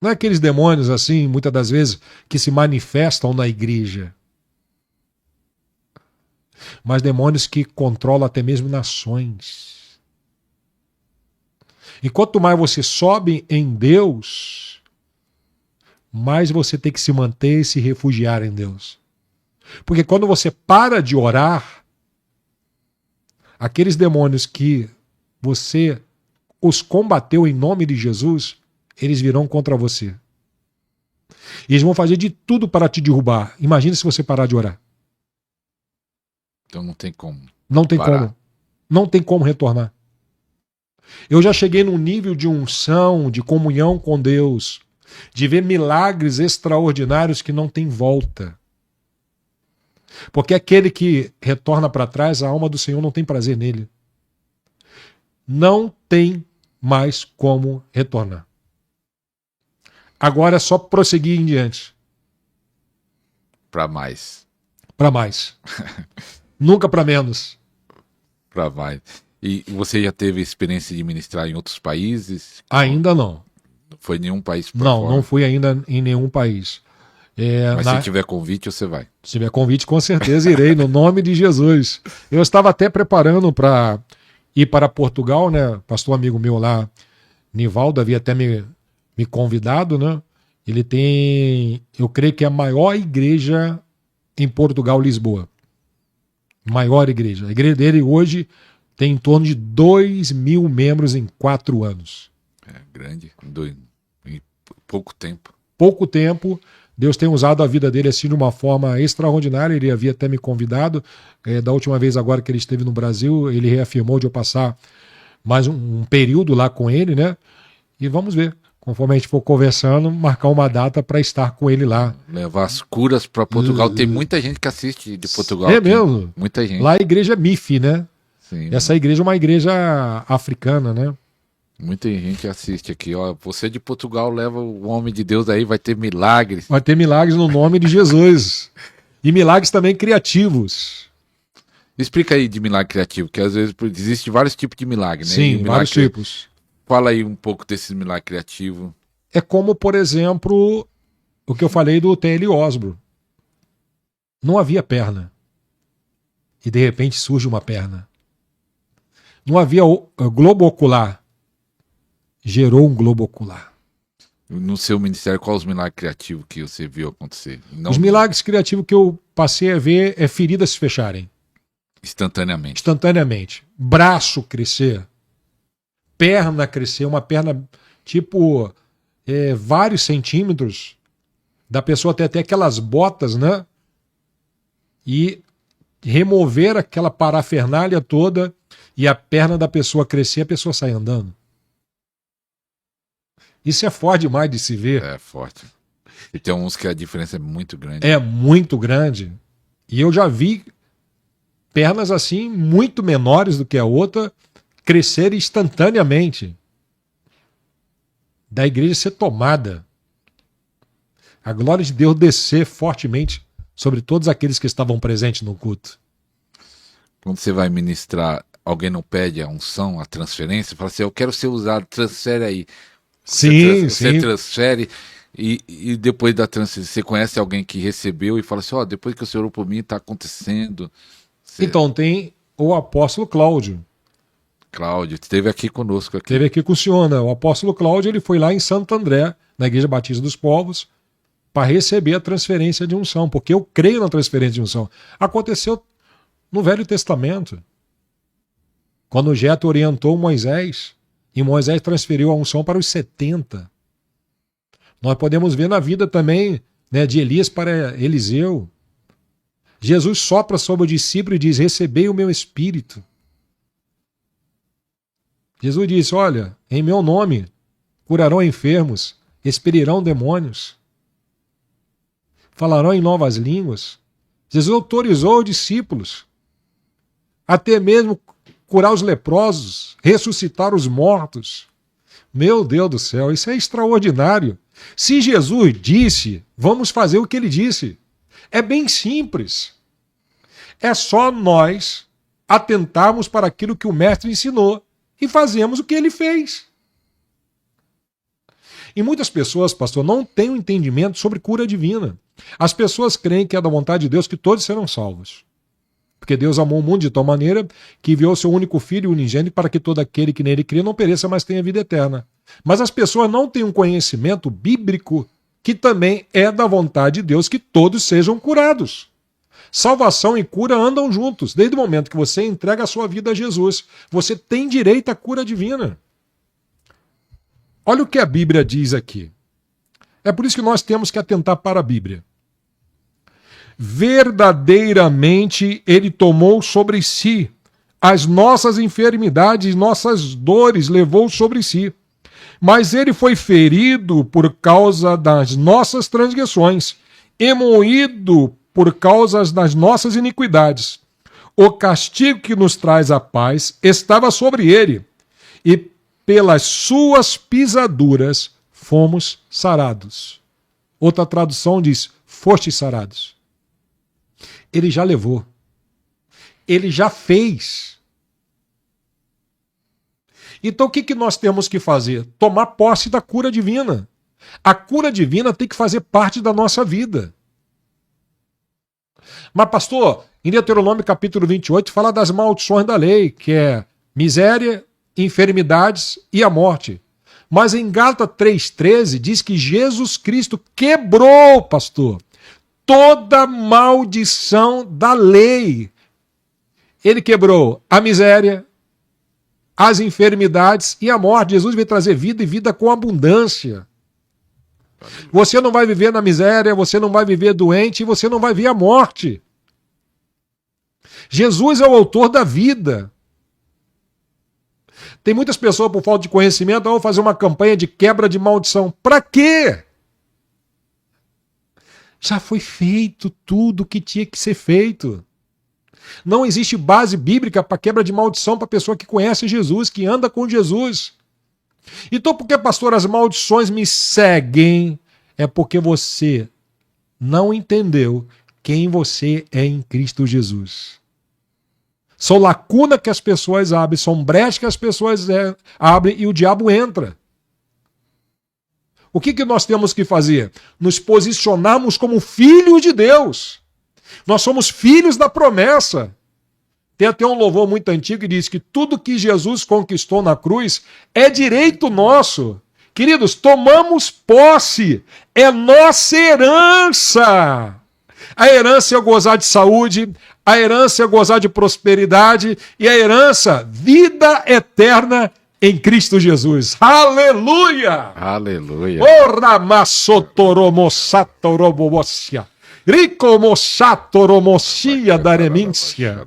[SPEAKER 2] Não é aqueles demônios assim, muitas das vezes, que se manifestam na igreja, mas demônios que controlam até mesmo nações. E quanto mais você sobe em Deus, mais você tem que se manter e se refugiar em Deus. Porque quando você para de orar, aqueles demônios que você os combateu em nome de Jesus, eles virão contra você. E eles vão fazer de tudo para te derrubar. Imagina se você parar de orar.
[SPEAKER 1] Então não tem como.
[SPEAKER 2] Não tem
[SPEAKER 1] parar.
[SPEAKER 2] como. Não tem como retornar. Eu já cheguei num nível de unção, de comunhão com Deus, de ver milagres extraordinários que não tem volta. Porque aquele que retorna para trás, a alma do Senhor não tem prazer nele. Não tem mais como retornar. Agora é só prosseguir em diante.
[SPEAKER 1] Para mais.
[SPEAKER 2] Para mais. Nunca para menos.
[SPEAKER 1] Para mais. E você já teve experiência de ministrar em outros países?
[SPEAKER 2] Ainda não.
[SPEAKER 1] Não foi em nenhum país por
[SPEAKER 2] Não,
[SPEAKER 1] fora?
[SPEAKER 2] não fui ainda em nenhum país.
[SPEAKER 1] Mas se tiver convite, você vai.
[SPEAKER 2] Se tiver convite, com certeza irei, no nome de Jesus. Eu estava até preparando para ir para Portugal, né? Pastor amigo meu lá, Nivaldo, havia até me convidado, né? Ele tem, eu creio que é a maior igreja em Portugal, Lisboa. Maior igreja. A igreja dele hoje tem em torno de 2.000 membros em 4 anos.
[SPEAKER 1] É grande, em pouco tempo.
[SPEAKER 2] Pouco tempo. Deus tem usado a vida dele assim de uma forma extraordinária. Ele havia até me convidado. Da última vez agora que ele esteve no Brasil, ele reafirmou de eu passar mais um período lá com ele, né? E vamos ver, conforme a gente for conversando, marcar uma data para estar com ele lá.
[SPEAKER 1] Levar as curas para Portugal. Tem muita gente que assiste de Portugal.
[SPEAKER 2] É mesmo?
[SPEAKER 1] Muita gente.
[SPEAKER 2] Lá a igreja é MIF, né?
[SPEAKER 1] Sim,
[SPEAKER 2] essa igreja é uma igreja africana, né?
[SPEAKER 1] Muita gente assiste aqui, ó. Você de Portugal leva o homem de Deus aí, vai ter milagres.
[SPEAKER 2] Vai ter milagres no nome de Jesus. E milagres também criativos.
[SPEAKER 1] Explica aí de milagre criativo, que às vezes existe vários tipos de milagre, né?
[SPEAKER 2] Sim, vários tipos.
[SPEAKER 1] Fala aí um pouco desses milagres criativos.
[SPEAKER 2] É como, por exemplo, o que eu falei do T.L. Osborne. Não havia perna. E de repente surge uma perna. Não havia globo ocular. Gerou um globo ocular.
[SPEAKER 1] No seu ministério, quais os milagres criativos que você viu acontecer? Não...
[SPEAKER 2] Os milagres criativos que eu passei a ver é feridas se fecharem.
[SPEAKER 1] Instantaneamente.
[SPEAKER 2] Instantaneamente. Braço crescer. Perna crescer. Uma perna tipo vários centímetros. Da pessoa ter até aquelas botas, né? E remover aquela parafernália toda e a perna da pessoa crescer, a pessoa sai andando. Isso é forte demais de se ver.
[SPEAKER 1] É forte. E tem uns que a diferença é muito grande.
[SPEAKER 2] É muito grande. E eu já vi pernas assim, muito menores do que a outra, crescerem instantaneamente. Da igreja ser tomada. A glória de Deus descer fortemente sobre todos aqueles que estavam presentes no culto.
[SPEAKER 1] Quando você vai ministrar, alguém não pede a unção, a transferência, fala assim, eu quero ser usado, transfere aí.
[SPEAKER 2] Sim,
[SPEAKER 1] você transfere e depois da transferência, você conhece alguém que recebeu e fala assim, ó, depois que o senhor orou por mim, está acontecendo.
[SPEAKER 2] Então tem o apóstolo Cláudio.
[SPEAKER 1] Cláudio, esteve aqui conosco.
[SPEAKER 2] Esteve aqui com o senhor, né? O apóstolo Cláudio, ele foi lá em Santo André, na Igreja Batista dos Povos, para receber a transferência de unção, porque eu creio na transferência de unção. Aconteceu no Velho Testamento, quando o Jetro orientou Moisés, e Moisés transferiu a unção para os 70. Nós podemos ver na vida também, né, de Elias para Eliseu. Jesus sopra sobre o discípulo e diz, recebei o meu espírito. Jesus disse, olha, em meu nome curarão enfermos, expelirão demônios, falarão em novas línguas. Jesus autorizou os discípulos até mesmo curar os leprosos, ressuscitar os mortos. Meu Deus do céu, isso é extraordinário. Se Jesus disse, vamos fazer o que ele disse. É bem simples. É só nós atentarmos para aquilo que o mestre ensinou e fazemos o que ele fez. E muitas pessoas, pastor, não têm um entendimento sobre cura divina. As pessoas creem que é da vontade de Deus que todos serão salvos. Porque Deus amou o mundo de tal maneira que enviou seu único filho unigênito para que todo aquele que nele crê não pereça, mas tenha vida eterna. Mas as pessoas não têm um conhecimento bíblico que também é da vontade de Deus que todos sejam curados. Salvação e cura andam juntos. Desde o momento que você entrega a sua vida a Jesus, você tem direito à cura divina. Olha o que a Bíblia diz aqui. É por isso que nós temos que atentar para a Bíblia. Verdadeiramente ele tomou sobre si as nossas enfermidades, nossas dores levou sobre si. Mas ele foi ferido por causa das nossas transgressões e moído por causa das nossas iniquidades. O castigo que nos traz a paz estava sobre ele, e pelas suas pisaduras fomos sarados. Outra tradução diz, fostes sarados. Ele já levou. Ele já fez. Então o que nós temos que fazer? Tomar posse da cura divina. A cura divina tem que fazer parte da nossa vida. Mas pastor, em Deuteronômio capítulo 28 fala das maldições da lei, que é miséria, enfermidades e a morte. Mas em Gálatas 3,13 diz que Jesus Cristo quebrou, pastor, toda maldição da lei. Ele quebrou a miséria, as enfermidades e a morte. Jesus veio trazer vida e vida com abundância. Você não vai viver na miséria, você não vai viver doente e você não vai ver a morte. Jesus é o autor da vida. Tem muitas pessoas, por falta de conhecimento, vão fazer uma campanha de quebra de maldição. Para quê? Já foi feito tudo o que tinha que ser feito. Não existe base bíblica para quebra de maldição para a pessoa que conhece Jesus, que anda com Jesus. Então, por que, pastor, as maldições me seguem? É porque você não entendeu quem você é em Cristo Jesus. São lacuna que as pessoas abrem, são brechas que as pessoas abrem e o diabo entra. O que nós temos que fazer? Nos posicionarmos como filhos de Deus. Nós somos filhos da promessa. Tem até um louvor muito antigo que diz que tudo que Jesus conquistou na cruz é direito nosso. Queridos, tomamos posse. É nossa herança. A herança é gozar de saúde, a herança é gozar de prosperidade e a herança, vida eterna em Cristo Jesus. Aleluia!
[SPEAKER 1] Aleluia!
[SPEAKER 2] Ora massotoromossatorobossia. Ricomossatoromossia daremíncia.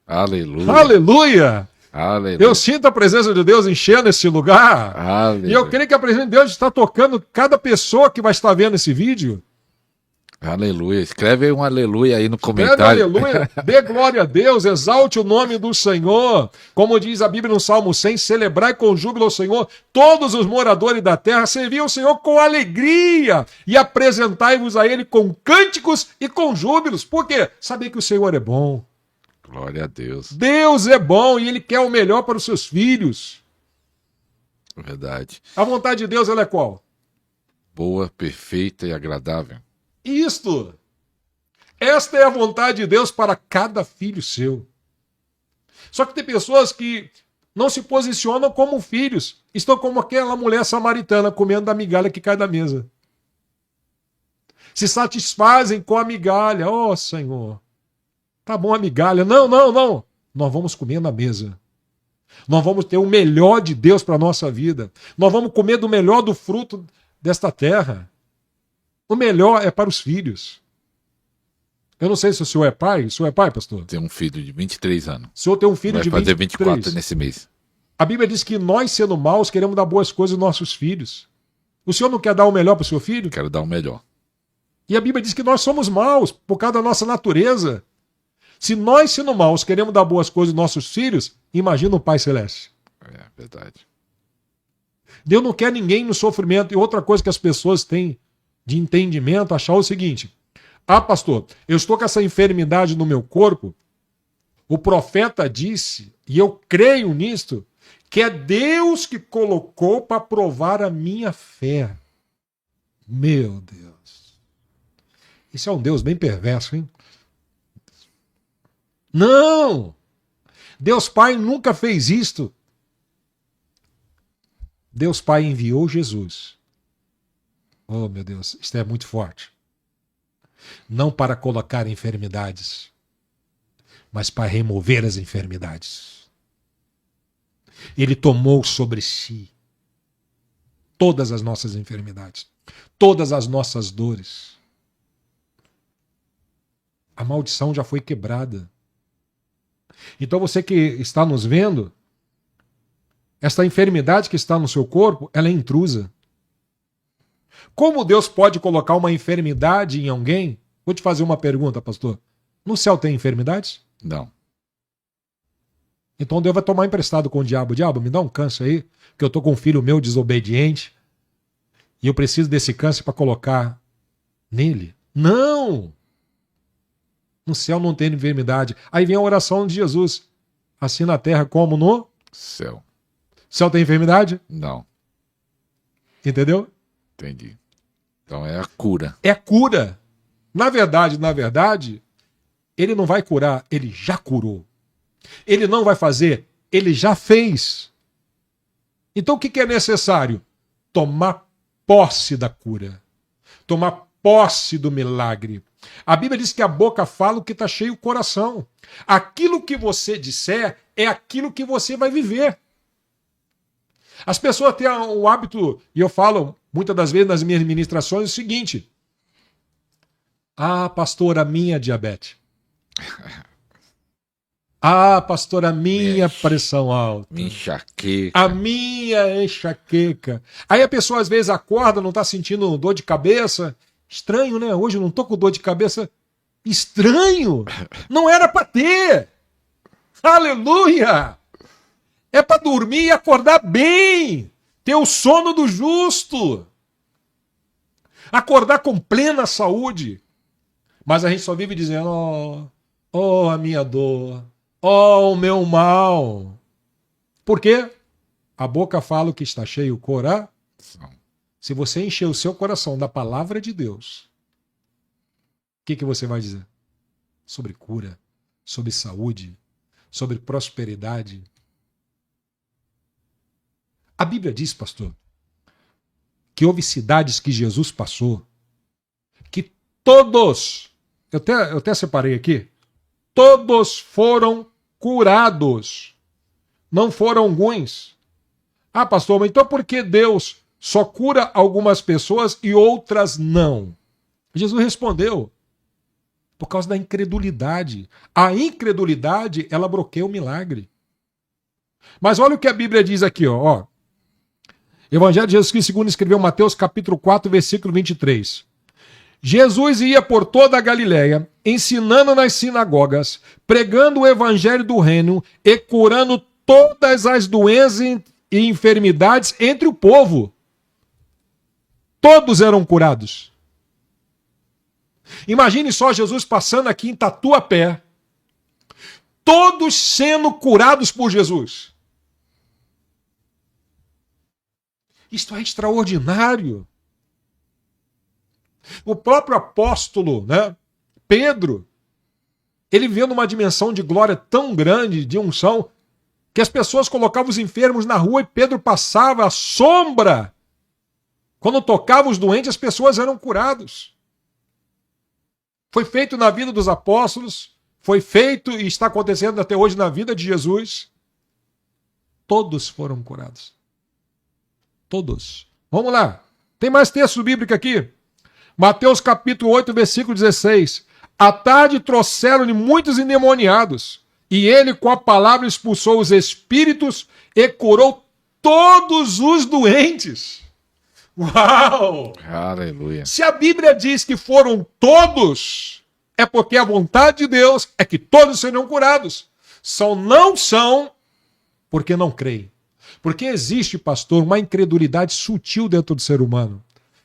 [SPEAKER 1] Aleluia!
[SPEAKER 2] Aleluia!
[SPEAKER 1] Aleluia!
[SPEAKER 2] Eu sinto a presença de Deus enchendo esse lugar.
[SPEAKER 1] Aleluia.
[SPEAKER 2] E eu creio que a presença de Deus está tocando cada pessoa que vai estar vendo esse vídeo.
[SPEAKER 1] Aleluia. Escreve aí um aleluia aí no
[SPEAKER 2] Escreve
[SPEAKER 1] comentário.
[SPEAKER 2] aleluia. Dê glória a Deus. Exalte o nome do Senhor. Como diz a Bíblia no Salmo 100, celebrai com júbilo ao Senhor todos os moradores da terra. Servi ao Senhor com alegria e apresentai-vos a Ele com cânticos e com júbilos. Por quê? Saber que o Senhor é bom.
[SPEAKER 1] Glória a Deus.
[SPEAKER 2] Deus é bom e Ele quer o melhor para os seus filhos.
[SPEAKER 1] Verdade.
[SPEAKER 2] A vontade de Deus, ela é qual?
[SPEAKER 1] Boa, perfeita e agradável.
[SPEAKER 2] Isto. Esta é a vontade de Deus para cada filho seu. Só que tem pessoas que não se posicionam como filhos. Estão como aquela mulher samaritana comendo da migalha que cai da mesa. Se satisfazem com a migalha. Oh, Senhor. Tá bom a migalha. Não. Nós vamos comer na mesa. Nós vamos ter o melhor de Deus para a nossa vida. Nós vamos comer do melhor do fruto desta terra. O melhor é para os filhos. Eu não sei se o senhor é pai. O senhor é pai, pastor?
[SPEAKER 1] Tem um filho de 23 anos.
[SPEAKER 2] O senhor tem um filho de 23.
[SPEAKER 1] Vai fazer 24 nesse mês.
[SPEAKER 2] A Bíblia diz que nós, sendo maus, queremos dar boas coisas aos nossos filhos. O senhor não quer dar o melhor para o seu filho?
[SPEAKER 1] Quero dar o melhor.
[SPEAKER 2] E a Bíblia diz que nós somos maus por causa da nossa natureza. Se nós, sendo maus, queremos dar boas coisas aos nossos filhos, imagina o Pai Celeste.
[SPEAKER 1] É verdade.
[SPEAKER 2] Deus não quer ninguém no sofrimento. E outra coisa que as pessoas têm de entendimento, achar o seguinte: Ah, pastor, eu estou com essa enfermidade no meu corpo. O profeta disse, e eu creio nisto, que é Deus que colocou para provar a minha fé. Meu Deus. Isso é um Deus bem perverso, hein? Não! Deus Pai nunca fez isto. Deus Pai enviou Jesus. Oh, meu Deus, isto é muito forte. Não para colocar enfermidades, mas para remover as enfermidades. Ele tomou sobre si todas as nossas enfermidades, todas as nossas dores. A maldição já foi quebrada. Então você que está nos vendo, esta enfermidade que está no seu corpo, ela é intrusa. Como Deus pode colocar uma enfermidade em alguém? Vou te fazer uma pergunta, pastor. No céu tem enfermidades?
[SPEAKER 1] Não.
[SPEAKER 2] Então Deus vai tomar emprestado com o diabo. Diabo, me dá um câncer aí, que eu estou com um filho meu desobediente e eu preciso desse câncer para colocar nele. Não! No céu não tem enfermidade. Aí vem a oração de Jesus. Assim na terra como no
[SPEAKER 1] céu.
[SPEAKER 2] Céu tem enfermidade?
[SPEAKER 1] Não.
[SPEAKER 2] Entendeu?
[SPEAKER 1] Entendi. Então é a cura.
[SPEAKER 2] É cura. Na verdade, ele não vai curar, ele já curou. Ele não vai fazer, ele já fez. Então o que é necessário? Tomar posse da cura. Tomar posse do milagre. A Bíblia diz que a boca fala o que está cheio o coração. Aquilo que você disser é aquilo que você vai viver. As pessoas têm o hábito, e eu falo muitas das vezes nas minhas ministrações, o seguinte: ah, pastor, a minha diabetes. Ah, pastor, a minha pressão alta.
[SPEAKER 1] Minha enxaqueca.
[SPEAKER 2] A minha enxaqueca. Aí a pessoa às vezes acorda, não está sentindo dor de cabeça. Estranho, né? Hoje eu não estou com dor de cabeça. Estranho. Não era para ter. Aleluia. É para dormir e acordar bem. Ter o sono do justo. Acordar com plena saúde. Mas a gente só vive dizendo, oh, a minha dor. Oh, o meu mal. Por quê? A boca fala o que está cheio o coração. Se você encher o seu coração da palavra de Deus, o que você vai dizer? Sobre cura, sobre saúde, sobre prosperidade. A Bíblia diz, pastor, que houve cidades que Jesus passou, que todos, eu até separei aqui, todos foram curados. Não foram alguns. Ah, pastor, mas então por que Deus só cura algumas pessoas e outras não? Jesus respondeu: por causa da incredulidade. A incredulidade, ela bloqueia o milagre. Mas olha o que a Bíblia diz aqui, ó. Evangelho de Jesus Cristo, segundo escreveu Mateus, capítulo 4, versículo 23. Jesus ia por toda a Galileia, ensinando nas sinagogas, pregando o evangelho do reino e curando todas as doenças e enfermidades entre o povo. Todos eram curados. Imagine só Jesus passando aqui em Tatuapé, todos sendo curados por Jesus. Isto é extraordinário. O próprio apóstolo, né, Pedro, ele vivendo uma dimensão de glória tão grande, de unção, que as pessoas colocavam os enfermos na rua e Pedro passava à sombra. Quando tocava os doentes, as pessoas eram curadas. Foi feito na vida dos apóstolos, foi feito e está acontecendo até hoje na vida de Jesus. Todos foram curados. Todos. Vamos lá. Tem mais texto bíblico aqui? Mateus capítulo 8, versículo 16. À tarde trouxeram-lhe muitos endemoniados, e ele com a palavra expulsou os espíritos e curou todos os doentes. Uau!
[SPEAKER 1] Aleluia.
[SPEAKER 2] Se a Bíblia diz que foram todos, é porque a vontade de Deus é que todos serão curados. Não são porque não creem. Porque existe, pastor, uma incredulidade sutil dentro do ser humano.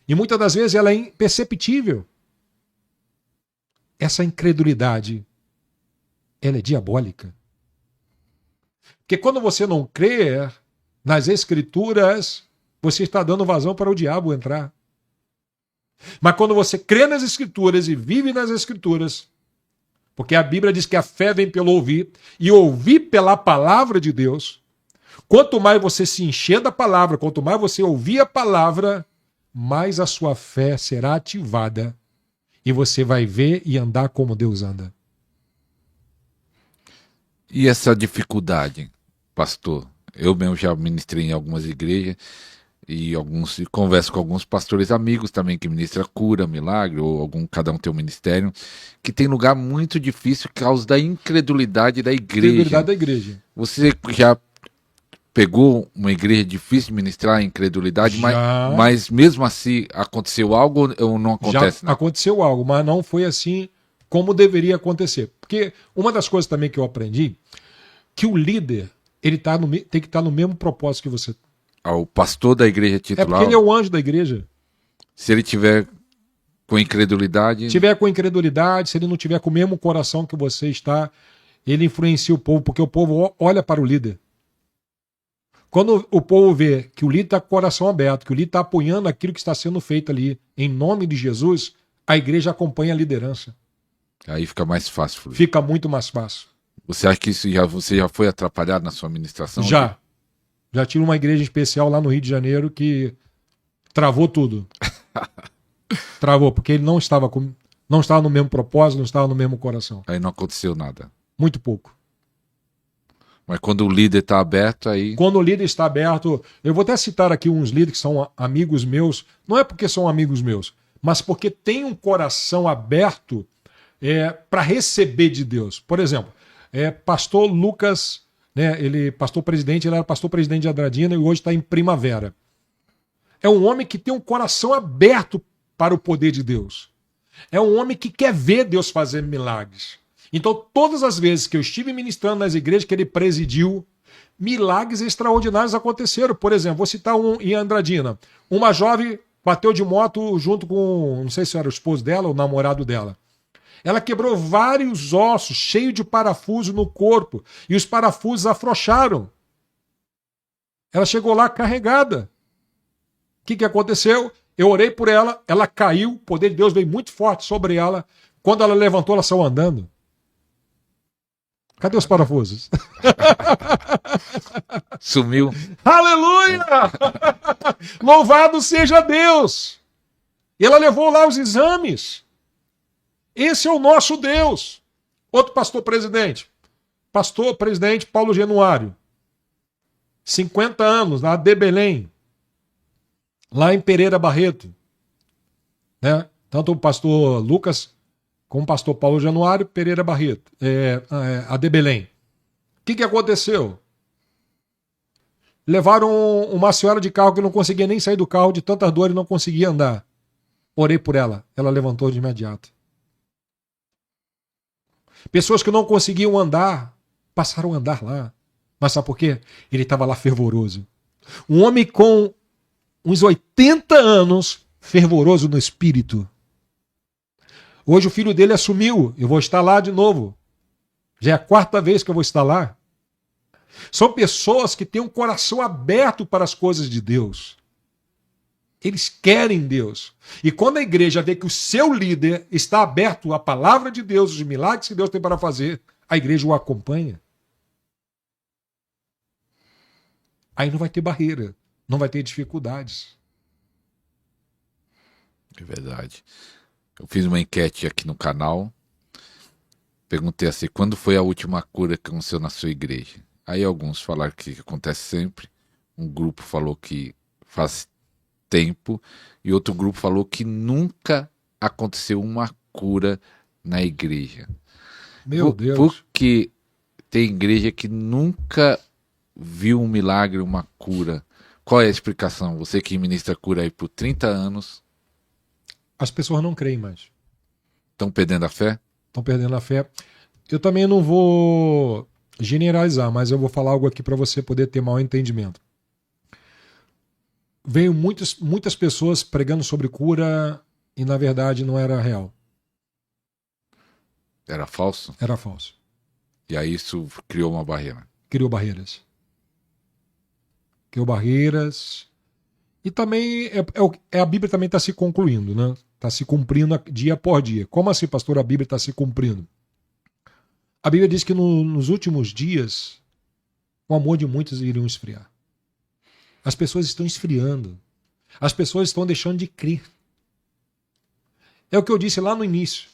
[SPEAKER 2] E muitas das vezes ela é imperceptível. essa incredulidade, ela é diabólica. Porque quando você não crê nas Escrituras, você está dando vazão para o diabo entrar. Mas quando você crê nas Escrituras e vive nas Escrituras, porque a Bíblia diz que a fé vem pelo ouvir, e ouvir pela palavra de Deus, quanto mais você se encher da palavra, quanto mais você ouvir a palavra, mais a sua fé será ativada e você vai ver e andar como Deus anda.
[SPEAKER 1] E essa dificuldade, pastor? Eu mesmo já ministrei em algumas igrejas e converso com alguns pastores amigos também que ministram cura, milagre, ou cada um tem um ministério, que tem lugar muito difícil por causa da incredulidade da igreja.
[SPEAKER 2] Incredulidade da igreja.
[SPEAKER 1] Você já pegou uma igreja difícil de ministrar, incredulidade, mas mesmo assim aconteceu algo ou não acontece?
[SPEAKER 2] Já aconteceu algo, mas não foi assim como deveria acontecer. Porque uma das coisas também que eu aprendi, que o líder ele tem que estar no mesmo propósito que você.
[SPEAKER 1] O pastor da igreja titular.
[SPEAKER 2] É porque ele é o anjo da igreja.
[SPEAKER 1] Se ele tiver com incredulidade.
[SPEAKER 2] Se ele não tiver com o mesmo coração que você está, ele influencia o povo, porque o povo olha para o líder. Quando o povo vê que o líder está com o coração aberto, que o líder está apoiando aquilo que está sendo feito ali, em nome de Jesus, a igreja acompanha a liderança.
[SPEAKER 1] Aí fica mais fácil. Fluir.
[SPEAKER 2] Fica muito mais fácil.
[SPEAKER 1] Você acha que você já foi atrapalhado na sua administração?
[SPEAKER 2] Já. Já tive uma igreja especial lá no Rio de Janeiro que travou tudo. Travou, porque ele não estava no mesmo propósito, não estava no mesmo coração.
[SPEAKER 1] Aí não aconteceu nada.
[SPEAKER 2] Muito pouco.
[SPEAKER 1] Mas quando o líder está aberto, aí...
[SPEAKER 2] Quando o líder está aberto... Eu vou até citar aqui uns líderes que são amigos meus. Não é porque são amigos meus, mas porque têm um coração aberto para receber de Deus. Por exemplo, pastor Lucas, né, ele era pastor presidente de Andradina e hoje está em Primavera. É um homem que tem um coração aberto para o poder de Deus. É um homem que quer ver Deus fazer milagres. Então, todas as vezes que eu estive ministrando nas igrejas que ele presidiu, milagres extraordinários aconteceram. Por exemplo, vou citar um em Andradina. Uma jovem bateu de moto junto com, não sei se era o esposo dela ou o namorado dela. Ela quebrou vários ossos, cheio de parafuso no corpo, e os parafusos afrouxaram. Ela chegou lá carregada. O que aconteceu? Eu orei por ela, ela caiu, o poder de Deus veio muito forte sobre ela. Quando ela levantou, ela saiu andando. Cadê os parafusos?
[SPEAKER 1] Sumiu.
[SPEAKER 2] Aleluia! Louvado seja Deus! E ela levou lá os exames. Esse é o nosso Deus. Outro pastor presidente Paulo Januário. 50 anos, lá de Belém. Lá em Pereira Barreto. Né? Tanto o pastor Lucas como o pastor Paulo Januário, Pereira Barreto, a de Belém. O que aconteceu? Levaram uma senhora de carro que não conseguia nem sair do carro de tanta dor e não conseguia andar. Orei por ela. Ela levantou de imediato. Pessoas que não conseguiam andar, passaram a andar lá. Mas sabe por quê? Ele estava lá fervoroso. Um homem com uns 80 anos, fervoroso no espírito. Hoje o filho dele assumiu, eu vou estar lá de novo. Já é a 4ª vez que eu vou estar lá. São pessoas que têm um coração aberto para as coisas de Deus. Eles querem Deus. E quando a igreja vê que o seu líder está aberto à palavra de Deus, os milagres que Deus tem para fazer, a igreja o acompanha. Aí não vai ter barreira, não vai ter dificuldades.
[SPEAKER 1] É verdade. Eu fiz uma enquete aqui no canal. Perguntei assim, quando foi a última cura que aconteceu na sua igreja? Aí alguns falaram que acontece sempre. Um grupo falou que faz tempo. E outro grupo falou que nunca aconteceu uma cura na igreja.
[SPEAKER 2] Meu Deus.
[SPEAKER 1] Porque tem igreja que nunca viu um milagre, uma cura. Qual é a explicação? Você que ministra cura aí por 30 anos...
[SPEAKER 2] As pessoas não creem mais.
[SPEAKER 1] Estão perdendo a fé?
[SPEAKER 2] Estão perdendo a fé. Eu também não vou generalizar, mas eu vou falar algo aqui para você poder ter maior entendimento. Veio muitas pessoas pregando sobre cura e na verdade não era real.
[SPEAKER 1] Era falso?
[SPEAKER 2] Era falso.
[SPEAKER 1] E aí isso criou uma barreira.
[SPEAKER 2] Criou barreiras. Criou barreiras. E também a Bíblia também está se concluindo, né? Está se cumprindo dia por dia. Como assim, pastor, a Bíblia está se cumprindo? A Bíblia diz que nos últimos dias o amor de muitos iriam esfriar. As pessoas estão esfriando. As pessoas estão deixando de crer. É o que eu disse lá no início.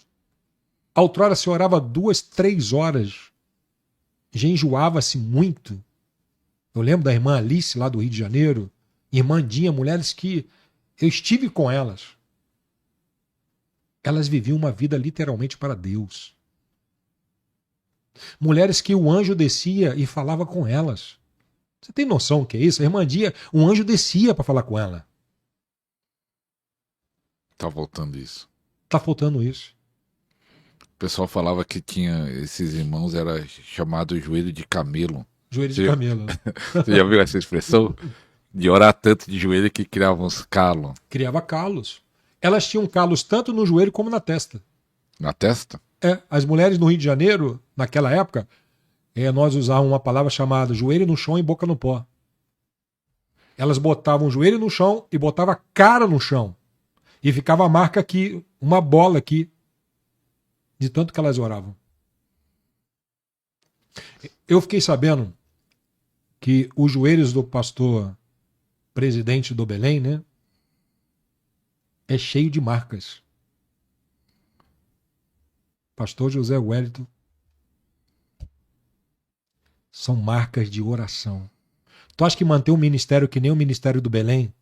[SPEAKER 2] Outrora se orava 2, 3 horas. Já enjoava-se muito. Eu lembro da irmã Alice, lá do Rio de Janeiro. Irmã Dinha, mulheres que eu estive com elas. Elas viviam uma vida literalmente para Deus. Mulheres que o anjo descia e falava com elas. Você tem noção do que é isso? A irmã Dinha, um anjo descia para falar com ela.
[SPEAKER 1] Tá voltando isso.
[SPEAKER 2] Tá faltando isso.
[SPEAKER 1] O pessoal falava que tinha esses irmãos, era chamado joelho de camelo.
[SPEAKER 2] Joelho de camelo.
[SPEAKER 1] Você já viu essa expressão? De orar tanto de joelho que criavam uns calos.
[SPEAKER 2] Criava calos. Elas tinham calos tanto no joelho como na testa.
[SPEAKER 1] Na testa?
[SPEAKER 2] As mulheres no Rio de Janeiro, naquela época, nós usávamos uma palavra chamada joelho no chão e boca no pó. Elas botavam o joelho no chão e botavam a cara no chão. E ficava a marca aqui, uma bola aqui, de tanto que elas oravam. Eu fiquei sabendo que os joelhos do pastor presidente do Belém, né, é cheio de marcas. Pastor José Wellington, são marcas de oração. Tu acha que manter um ministério que nem o ministério do Belém,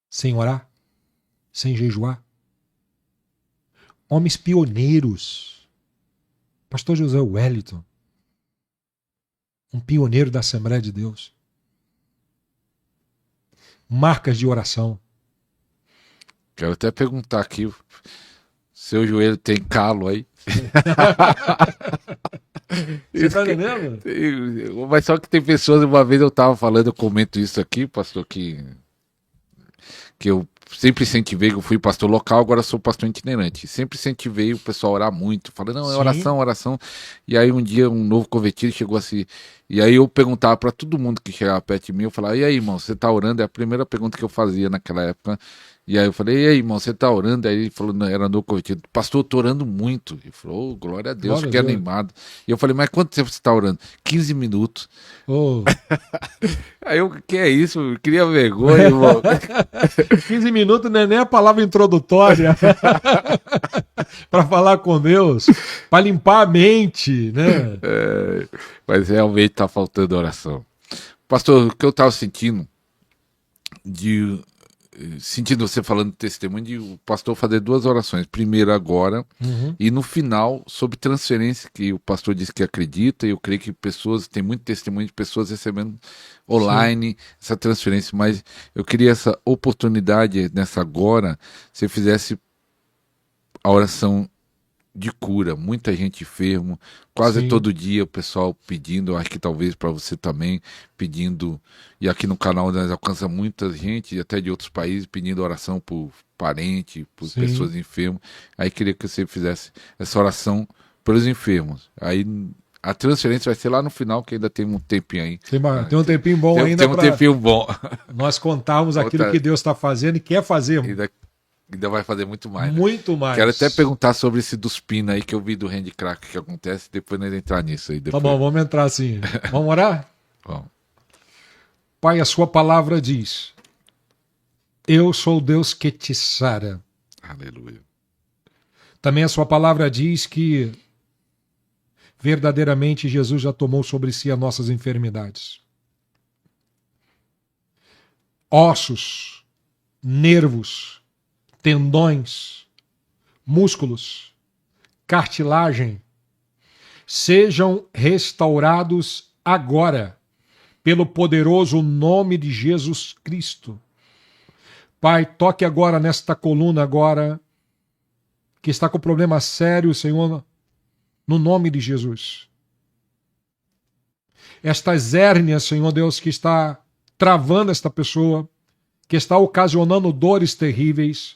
[SPEAKER 2] sem orar, sem jejuar? Homens pioneiros. Pastor José Wellington, um pioneiro da Assembleia de Deus. Marcas de oração.
[SPEAKER 1] Quero até perguntar aqui, seu joelho tem calo aí?
[SPEAKER 2] Você tá entendendo?
[SPEAKER 1] Mas só que tem pessoas, uma vez eu tava falando, eu comento isso aqui, pastor, que eu sempre incentivei, eu fui pastor local, agora sou pastor itinerante. Sempre incentivei o pessoal a orar muito, falando, não, é oração, oração. E aí um dia um novo convertido chegou assim, e aí eu perguntava para todo mundo que chegava perto de mim, eu falava, e aí, irmão, você tá orando? É a primeira pergunta que eu fazia naquela época. E aí eu falei, e aí, irmão, você tá orando? Aí ele falou, não, era novo convertido, pastor, eu tô orando muito. Ele falou, oh, glória a Deus, fiquei animado. E eu falei, mas quanto tempo você tá orando? 15 minutos.
[SPEAKER 2] Oh.
[SPEAKER 1] Aí eu, que é isso? Eu queria vergonha, irmão.
[SPEAKER 2] 15 minutos não é nem a palavra introdutória para falar com Deus, para limpar a mente, né?
[SPEAKER 1] Mas realmente tá faltando oração. Pastor, o que eu tava sentindo você falando de testemunho, de o pastor fazer 2 orações. Primeiro agora, e no final, sobre transferência, que o pastor disse que acredita, e eu creio que tem muito testemunho de pessoas recebendo online essa transferência, mas eu queria essa oportunidade nessa agora, se eu fizesse a oração de cura, muita gente enfermo, quase todo dia o pessoal pedindo, acho que talvez para você também, pedindo, e aqui no canal nós alcança muita gente, até de outros países, pedindo oração por parente, por pessoas enfermas. Aí queria que você fizesse essa oração pelos enfermos. Aí a transferência vai ser lá no final, que ainda tem um tempinho aí.
[SPEAKER 2] Tem um tempinho bom ainda.
[SPEAKER 1] Tem um tempinho bom.
[SPEAKER 2] Nós contarmos aquilo que Deus está fazendo e quer fazer.
[SPEAKER 1] Ainda vai fazer muito mais.
[SPEAKER 2] Muito mais.
[SPEAKER 1] Quero até perguntar sobre esse dos pinos aí que eu vi do handcrack que acontece, depois nós entrar nisso aí. Depois.
[SPEAKER 2] Tá bom, vamos entrar sim. Vamos orar?
[SPEAKER 1] Vamos.
[SPEAKER 2] Pai, a sua palavra diz, eu sou o Deus que te sara.
[SPEAKER 1] Aleluia.
[SPEAKER 2] Também a sua palavra diz que verdadeiramente Jesus já tomou sobre si as nossas enfermidades. Ossos, nervos, tendões, músculos, cartilagem, sejam restaurados agora, pelo poderoso nome de Jesus Cristo. Pai, toque agora nesta coluna agora, que está com problema sério, Senhor, no nome de Jesus. Estas hérnias, Senhor Deus, que está travando esta pessoa, que está ocasionando dores terríveis,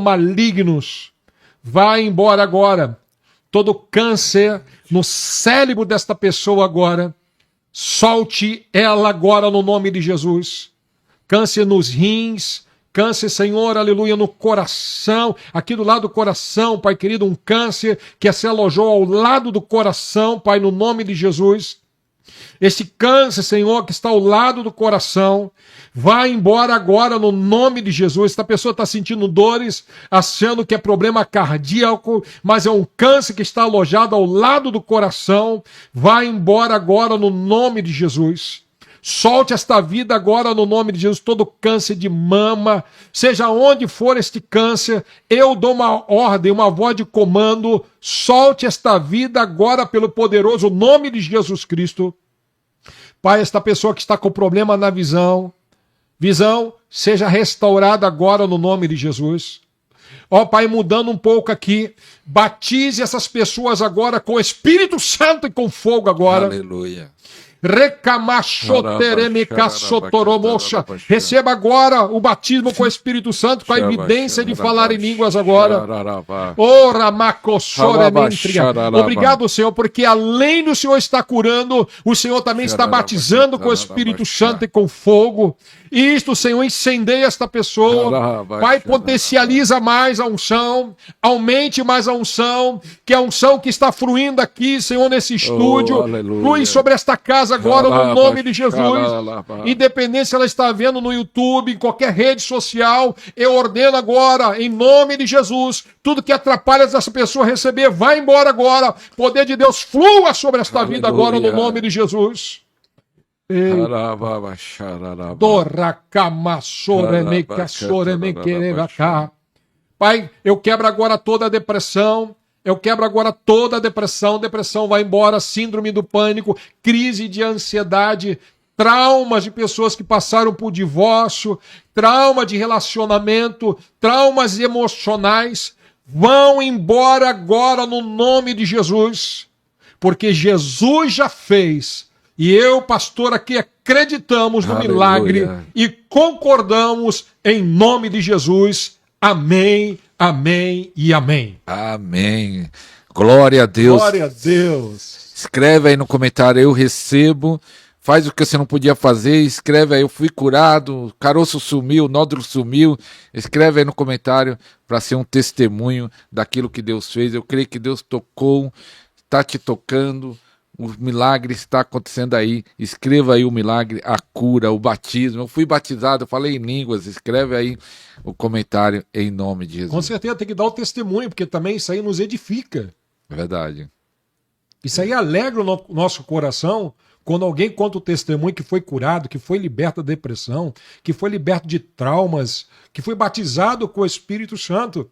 [SPEAKER 2] malignos, vai embora agora. Todo câncer no cérebro desta pessoa agora, solte ela agora no nome de Jesus. Câncer nos rins, câncer, Senhor, aleluia, no coração, aqui do lado do coração, Pai querido, um câncer que se alojou ao lado do coração, Pai, no nome de Jesus. Esse câncer, Senhor, que está ao lado do coração, vai embora agora no nome de Jesus. Esta pessoa está sentindo dores, achando que é problema cardíaco, mas é um câncer que está alojado ao lado do coração. Vai embora agora no nome de Jesus. Solte esta vida agora no nome de Jesus. Todo câncer de mama, seja onde for este câncer, eu dou uma ordem, uma voz de comando. Solte esta vida agora pelo poderoso nome de Jesus Cristo. Pai, esta pessoa que está com problema na visão, seja restaurada agora no nome de Jesus. Ó Pai, mudando um pouco aqui, batize essas pessoas agora com o Espírito Santo e com fogo agora.
[SPEAKER 1] Aleluia.
[SPEAKER 2] Receba agora o batismo com o Espírito Santo, com a evidência de falar em línguas agora. Obrigado, Senhor, porque além do Senhor estar curando, o Senhor também está batizando com o Espírito Santo e com fogo. Isto, Senhor, incendeia esta pessoa. Pai, potencializa mais a unção, aumente mais a unção, que a unção que está fluindo aqui, Senhor, nesse estúdio, flui sobre esta casa agora, no nome de Jesus. Independente se ela está vendo no YouTube, em qualquer rede social, eu ordeno agora, em nome de Jesus, tudo que atrapalha essa pessoa receber, vai embora agora. Poder de Deus flua sobre esta vida agora, no nome de Jesus. Pai, eu quebro agora toda a depressão. Depressão vai embora, síndrome do pânico, crise de ansiedade, traumas de pessoas que passaram por divórcio, trauma de relacionamento, traumas emocionais, vão embora agora no nome de Jesus, porque Jesus já fez. E eu, pastor, aqui acreditamos no milagre e concordamos em nome de Jesus. Amém, amém e amém.
[SPEAKER 1] Amém. Glória a Deus.
[SPEAKER 2] Glória a Deus.
[SPEAKER 1] Escreve aí no comentário, eu recebo. Faz o que você não podia fazer. Escreve aí, eu fui curado. O caroço sumiu, o nódulo sumiu. Escreve aí no comentário para ser um testemunho daquilo que Deus fez. Eu creio que Deus tocou, está te tocando. O milagre está acontecendo aí. Escreva aí o milagre, a cura, o batismo. Eu fui batizado, eu falei em línguas. Escreve aí o comentário em nome de Jesus.
[SPEAKER 2] Com certeza tem que dar o testemunho, porque também isso aí nos edifica.
[SPEAKER 1] Verdade.
[SPEAKER 2] Isso aí alegra o nosso coração, Quando alguém conta o testemunho que foi curado, que foi liberto da depressão, que foi liberto de traumas, que foi batizado com o Espírito Santo.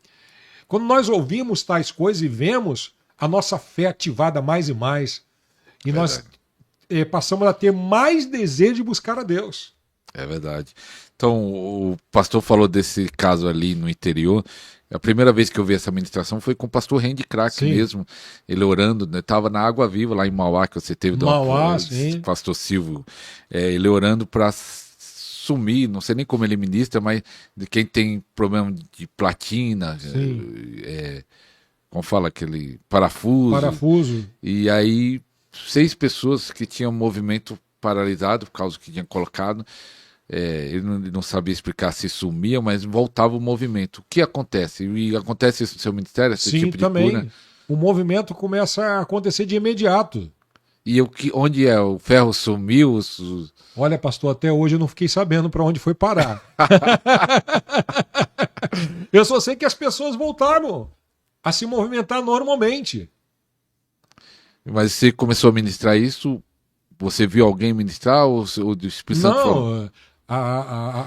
[SPEAKER 2] Quando nós ouvimos tais coisas e vemos, a nossa fé ativada mais e mais. E nós passamos a ter mais desejo de buscar a Deus.
[SPEAKER 1] É verdade. Então, o pastor falou desse caso ali no interior. A primeira vez que eu vi essa ministração foi com o pastor Randy Crack mesmo. Ele orando, né? Tava na Água Viva, lá em Mauá, que você teve do pastor Silvio. Ele orando para sumir, não sei nem como ele ministra, mas de quem tem problema de platina, como fala, aquele parafuso. E aí, 6 pessoas que tinham movimento paralisado por causa que tinha colocado. Ele não sabia explicar se sumia, mas voltava o movimento. O que acontece? E acontece isso no seu ministério? Esse
[SPEAKER 2] Sim,
[SPEAKER 1] tipo de
[SPEAKER 2] também.
[SPEAKER 1] cura?
[SPEAKER 2] O movimento começa a acontecer de imediato.
[SPEAKER 1] E onde é? O ferro sumiu?
[SPEAKER 2] Olha, pastor, até hoje eu não fiquei sabendo para onde foi parar. Eu só sei que as pessoas voltaram a se movimentar normalmente.
[SPEAKER 1] Mas você começou a ministrar isso? Você viu alguém ministrar? Ou o Espírito Santo falou?
[SPEAKER 2] Não,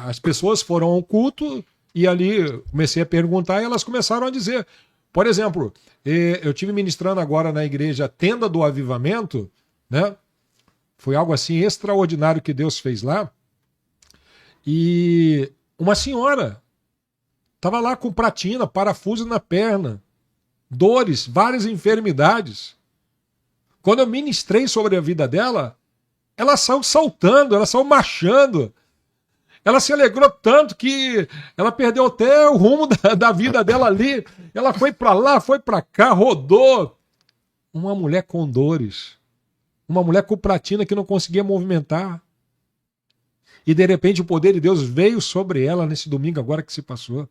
[SPEAKER 2] as pessoas foram ao culto e ali comecei a perguntar e elas começaram a dizer. Por exemplo, eu tive ministrando agora na igreja Tenda do Avivamento, né? Foi algo assim extraordinário que Deus fez lá. E uma senhora estava lá com platina, parafuso na perna, dores, várias enfermidades. Quando eu ministrei sobre a vida dela, ela saiu saltando, ela saiu marchando. Ela se alegrou tanto que ela perdeu até o rumo da vida dela ali. Ela foi para lá, foi para cá, rodou. Uma mulher com dores. Uma mulher com platina que não conseguia movimentar. E de repente o poder de Deus veio sobre ela nesse domingo agora que se passou.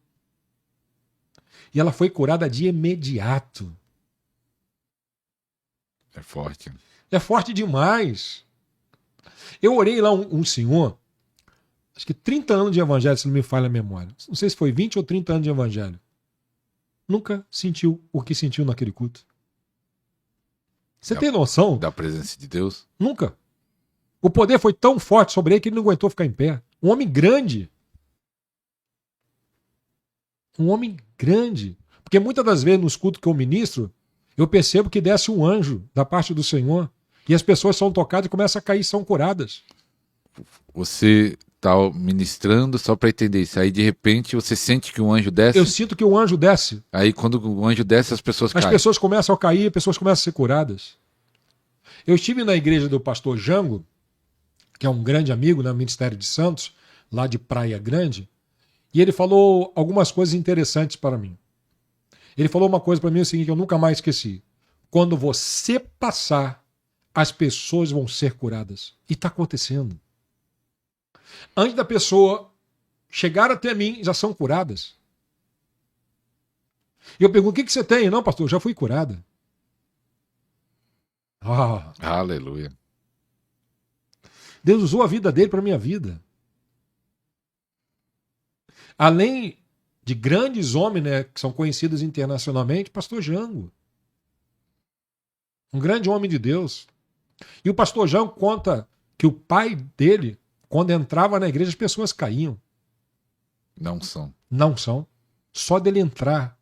[SPEAKER 2] E ela foi curada de imediato.
[SPEAKER 1] É forte.
[SPEAKER 2] É forte demais. Eu orei lá um senhor, acho que 30 anos de evangelho, se não me falha a memória. Não sei se foi 20 ou 30 anos de evangelho. Nunca sentiu o que sentiu naquele culto. Você tem noção?
[SPEAKER 1] Da presença de Deus?
[SPEAKER 2] Nunca. O poder foi tão forte sobre ele que ele não aguentou ficar em pé. Um homem grande. Um homem grande. Porque muitas das vezes nos cultos que eu ministro, eu percebo que desce um anjo da parte do Senhor e as pessoas são tocadas e começam a cair e são curadas.
[SPEAKER 1] Você está ministrando só para entender isso. Aí de repente você sente que um anjo desce?
[SPEAKER 2] Eu sinto que o anjo desce.
[SPEAKER 1] Aí quando o anjo desce as pessoas caem.
[SPEAKER 2] As pessoas começam a cair, as pessoas começam a ser curadas. Eu estive na igreja do pastor Jango, que é um grande amigo no Ministério de Santos, lá de Praia Grande, e ele falou algumas coisas interessantes para mim. Ele falou uma coisa para mim, o seguinte, que eu nunca mais esqueci. Quando você passar, as pessoas vão ser curadas. E está acontecendo. Antes da pessoa chegar até mim, já são curadas. E eu pergunto, o que você tem? Não, pastor, eu já fui curada.
[SPEAKER 1] Aleluia.
[SPEAKER 2] Deus usou a vida dele para a minha vida. Além de grandes homens, né, que são conhecidos internacionalmente, pastor Jango. Um grande homem de Deus. E o pastor Jango conta que o pai dele, quando entrava na igreja, as pessoas caíam.
[SPEAKER 1] Não são.
[SPEAKER 2] Não são. Só dele entrar.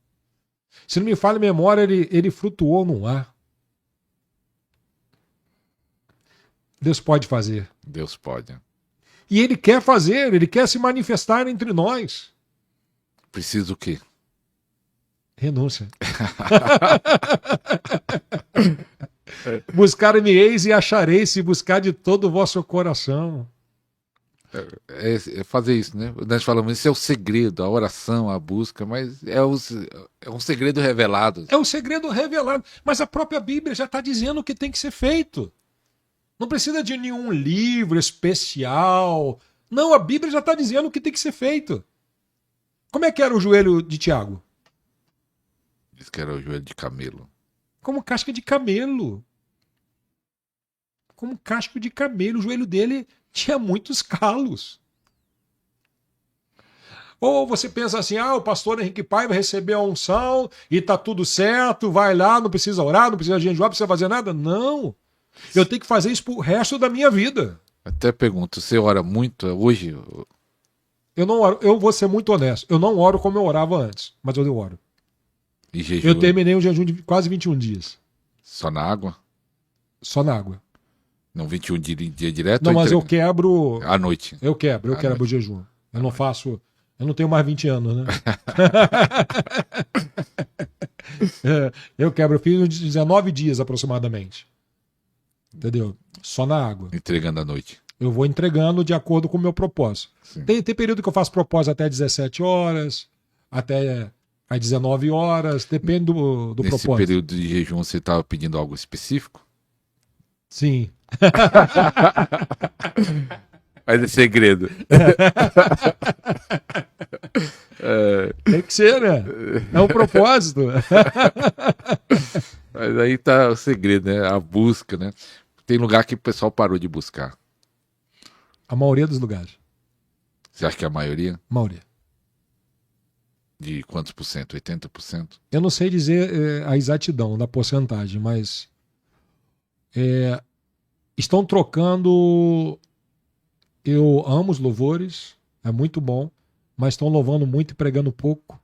[SPEAKER 2] Se não me falha a memória, ele flutuou no ar. Deus pode fazer.
[SPEAKER 1] Deus pode.
[SPEAKER 2] E ele quer fazer, ele quer se manifestar entre nós.
[SPEAKER 1] Precisa o quê?
[SPEAKER 2] Renúncia. Buscar-me-eis e achareis se buscar de todo o vosso coração.
[SPEAKER 1] É fazer isso, né? Nós falamos, isso é o segredo, a oração, a busca, mas é um segredo revelado.
[SPEAKER 2] É um segredo revelado. Mas a própria Bíblia já está dizendo o que tem que ser feito. Não precisa de nenhum livro especial. Não, a Bíblia já está dizendo o que tem que ser feito. Como é que era o joelho de Tiago?
[SPEAKER 1] Diz que era o joelho de camelo.
[SPEAKER 2] Como casca de camelo. Como casco de camelo. O joelho dele tinha muitos calos. Ou você pensa assim, o pastor Henrique Paiva recebeu a unção e tá tudo certo, vai lá, não precisa orar, não precisa jejuar, não precisa fazer nada. Não. Eu tenho que fazer isso pro resto da minha vida.
[SPEAKER 1] Até pergunto, você ora muito hoje?
[SPEAKER 2] Eu não oro, eu vou ser muito honesto. Eu não oro como eu orava antes, mas eu oro.
[SPEAKER 1] E
[SPEAKER 2] Eu
[SPEAKER 1] jejum?
[SPEAKER 2] terminei um jejum de quase 21 dias.
[SPEAKER 1] Só na água?
[SPEAKER 2] Só na água.
[SPEAKER 1] Não 21 dia direto?
[SPEAKER 2] Não,
[SPEAKER 1] ou
[SPEAKER 2] mas eu quebro.
[SPEAKER 1] à noite?
[SPEAKER 2] Eu quebro o jejum. Eu não faço. Eu não tenho mais 20 anos, né? Eu quebro. Eu fiz uns 19 dias aproximadamente. Entendeu? Só na água.
[SPEAKER 1] Entregando à noite.
[SPEAKER 2] Eu vou entregando de acordo com o meu propósito. Tem período que eu faço propósito até 17 horas, até às 19 horas, depende do
[SPEAKER 1] Nesse
[SPEAKER 2] propósito.
[SPEAKER 1] período de jejum, você estava pedindo algo específico?
[SPEAKER 2] Sim.
[SPEAKER 1] Mas é segredo.
[SPEAKER 2] Tem que ser, né? É um propósito.
[SPEAKER 1] Mas aí tá o segredo, né? A busca, né? Tem lugar que o pessoal parou de buscar.
[SPEAKER 2] A maioria dos lugares.
[SPEAKER 1] Você acha que é a maioria?
[SPEAKER 2] A maioria.
[SPEAKER 1] De quantos por cento? 80%?
[SPEAKER 2] Eu não sei dizer a exatidão da porcentagem, mas estão trocando. Eu amo os louvores, é muito bom, mas estão louvando muito e pregando pouco.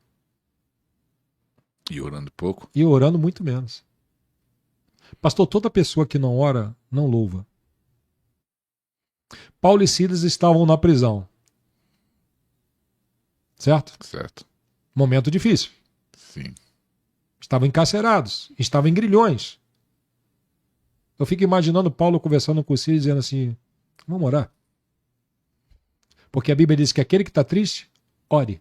[SPEAKER 1] E orando pouco?
[SPEAKER 2] E orando muito menos. Pastor, toda pessoa que não ora, não louva. Paulo e Silas estavam na prisão. Certo?
[SPEAKER 1] Certo.
[SPEAKER 2] Momento difícil.
[SPEAKER 1] Sim.
[SPEAKER 2] Estavam encarcerados, estavam em grilhões. Eu fico imaginando Paulo conversando com Silas dizendo assim: vamos orar. Porque a Bíblia diz que aquele que está triste, ore.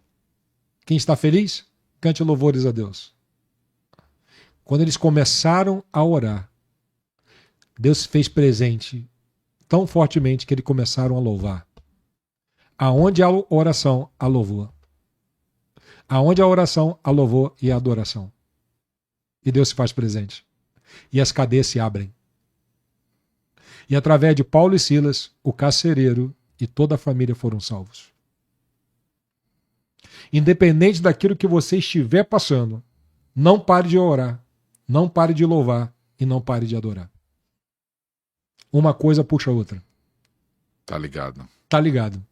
[SPEAKER 2] Quem está feliz, cante louvores a Deus. Quando eles começaram a orar, Deus se fez presente tão fortemente que eles começaram a louvar. Aonde há oração, há louvor. Aonde há oração, há louvor e há adoração. E Deus se faz presente. E as cadeias se abrem. E através de Paulo e Silas, o carcereiro e toda a família foram salvos. Independente daquilo que você estiver passando, não pare de orar, não pare de louvar e não pare de adorar. Uma coisa puxa a outra.
[SPEAKER 1] Tá ligado.
[SPEAKER 2] Tá ligado.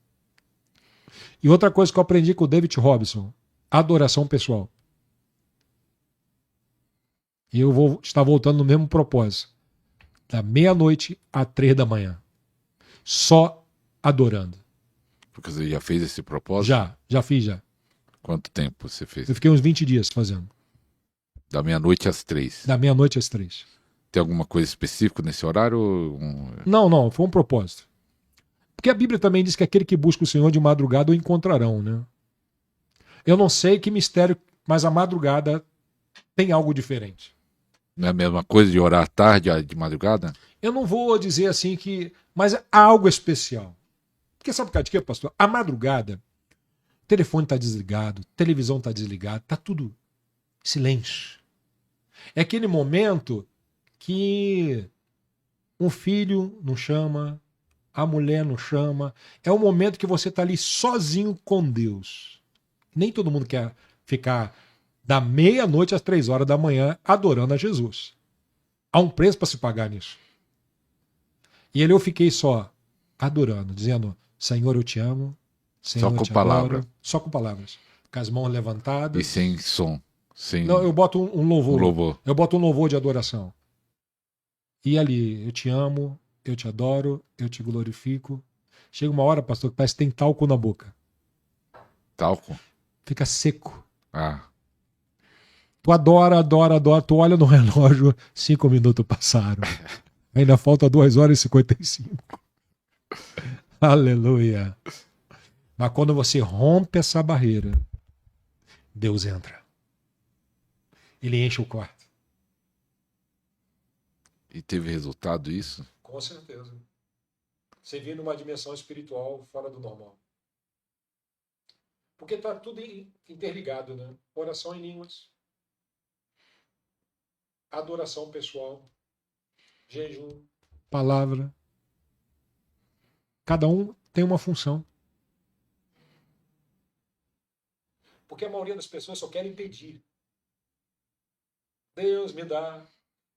[SPEAKER 2] E outra coisa que eu aprendi com o David Robson, adoração pessoal. E eu vou estar voltando no mesmo propósito. Da meia-noite à 3 da manhã. Só adorando.
[SPEAKER 1] Porque você já fez esse propósito?
[SPEAKER 2] Já fiz já.
[SPEAKER 1] Quanto tempo você fez?
[SPEAKER 2] Eu fiquei uns 20 dias fazendo.
[SPEAKER 1] Da meia-noite às 3.
[SPEAKER 2] Da meia-noite às 3.
[SPEAKER 1] Tem alguma coisa específica nesse horário?
[SPEAKER 2] Não, foi um propósito. Porque a Bíblia também diz que aquele que busca o Senhor de madrugada o encontrarão, né? Eu não sei que mistério, mas a madrugada tem algo diferente.
[SPEAKER 1] Não é a mesma coisa de orar à tarde, de madrugada?
[SPEAKER 2] Eu não vou dizer assim que... Mas há algo especial. Porque sabe por que, pastor? A madrugada, o telefone está desligado, a televisão está desligada, está tudo silêncio. É aquele momento que um filho não chama, a mulher não chama. É o momento que você está ali sozinho com Deus. Nem todo mundo quer ficar da meia-noite às 3 horas da manhã adorando a Jesus. Há um preço para se pagar nisso. E ali eu fiquei só adorando, dizendo: Senhor, eu te amo. Senhor,
[SPEAKER 1] Só com
[SPEAKER 2] eu te
[SPEAKER 1] palavra.
[SPEAKER 2] adoro. Só com palavras. Com as mãos levantadas.
[SPEAKER 1] E sem som. Sem
[SPEAKER 2] Não, eu boto um louvor.
[SPEAKER 1] louvor.
[SPEAKER 2] Eu boto um louvor de adoração. E ali, eu te amo, eu te adoro, eu te glorifico. Chega uma hora, pastor, que parece que tem talco na boca.
[SPEAKER 1] Talco?
[SPEAKER 2] Fica seco.
[SPEAKER 1] Ah.
[SPEAKER 2] Tu adora, tu olha no relógio, 5 minutos passaram. Ainda falta 2 horas e 55. Aleluia. Mas quando você rompe essa barreira, Deus entra. Ele enche o quarto.
[SPEAKER 1] E teve resultado isso?
[SPEAKER 2] Com certeza. Você vive numa dimensão espiritual fora do normal. Porque está tudo interligado, né? Oração em línguas, adoração pessoal, jejum, palavra. Cada um tem uma função. Porque a maioria das pessoas só querem pedir. Deus me dá.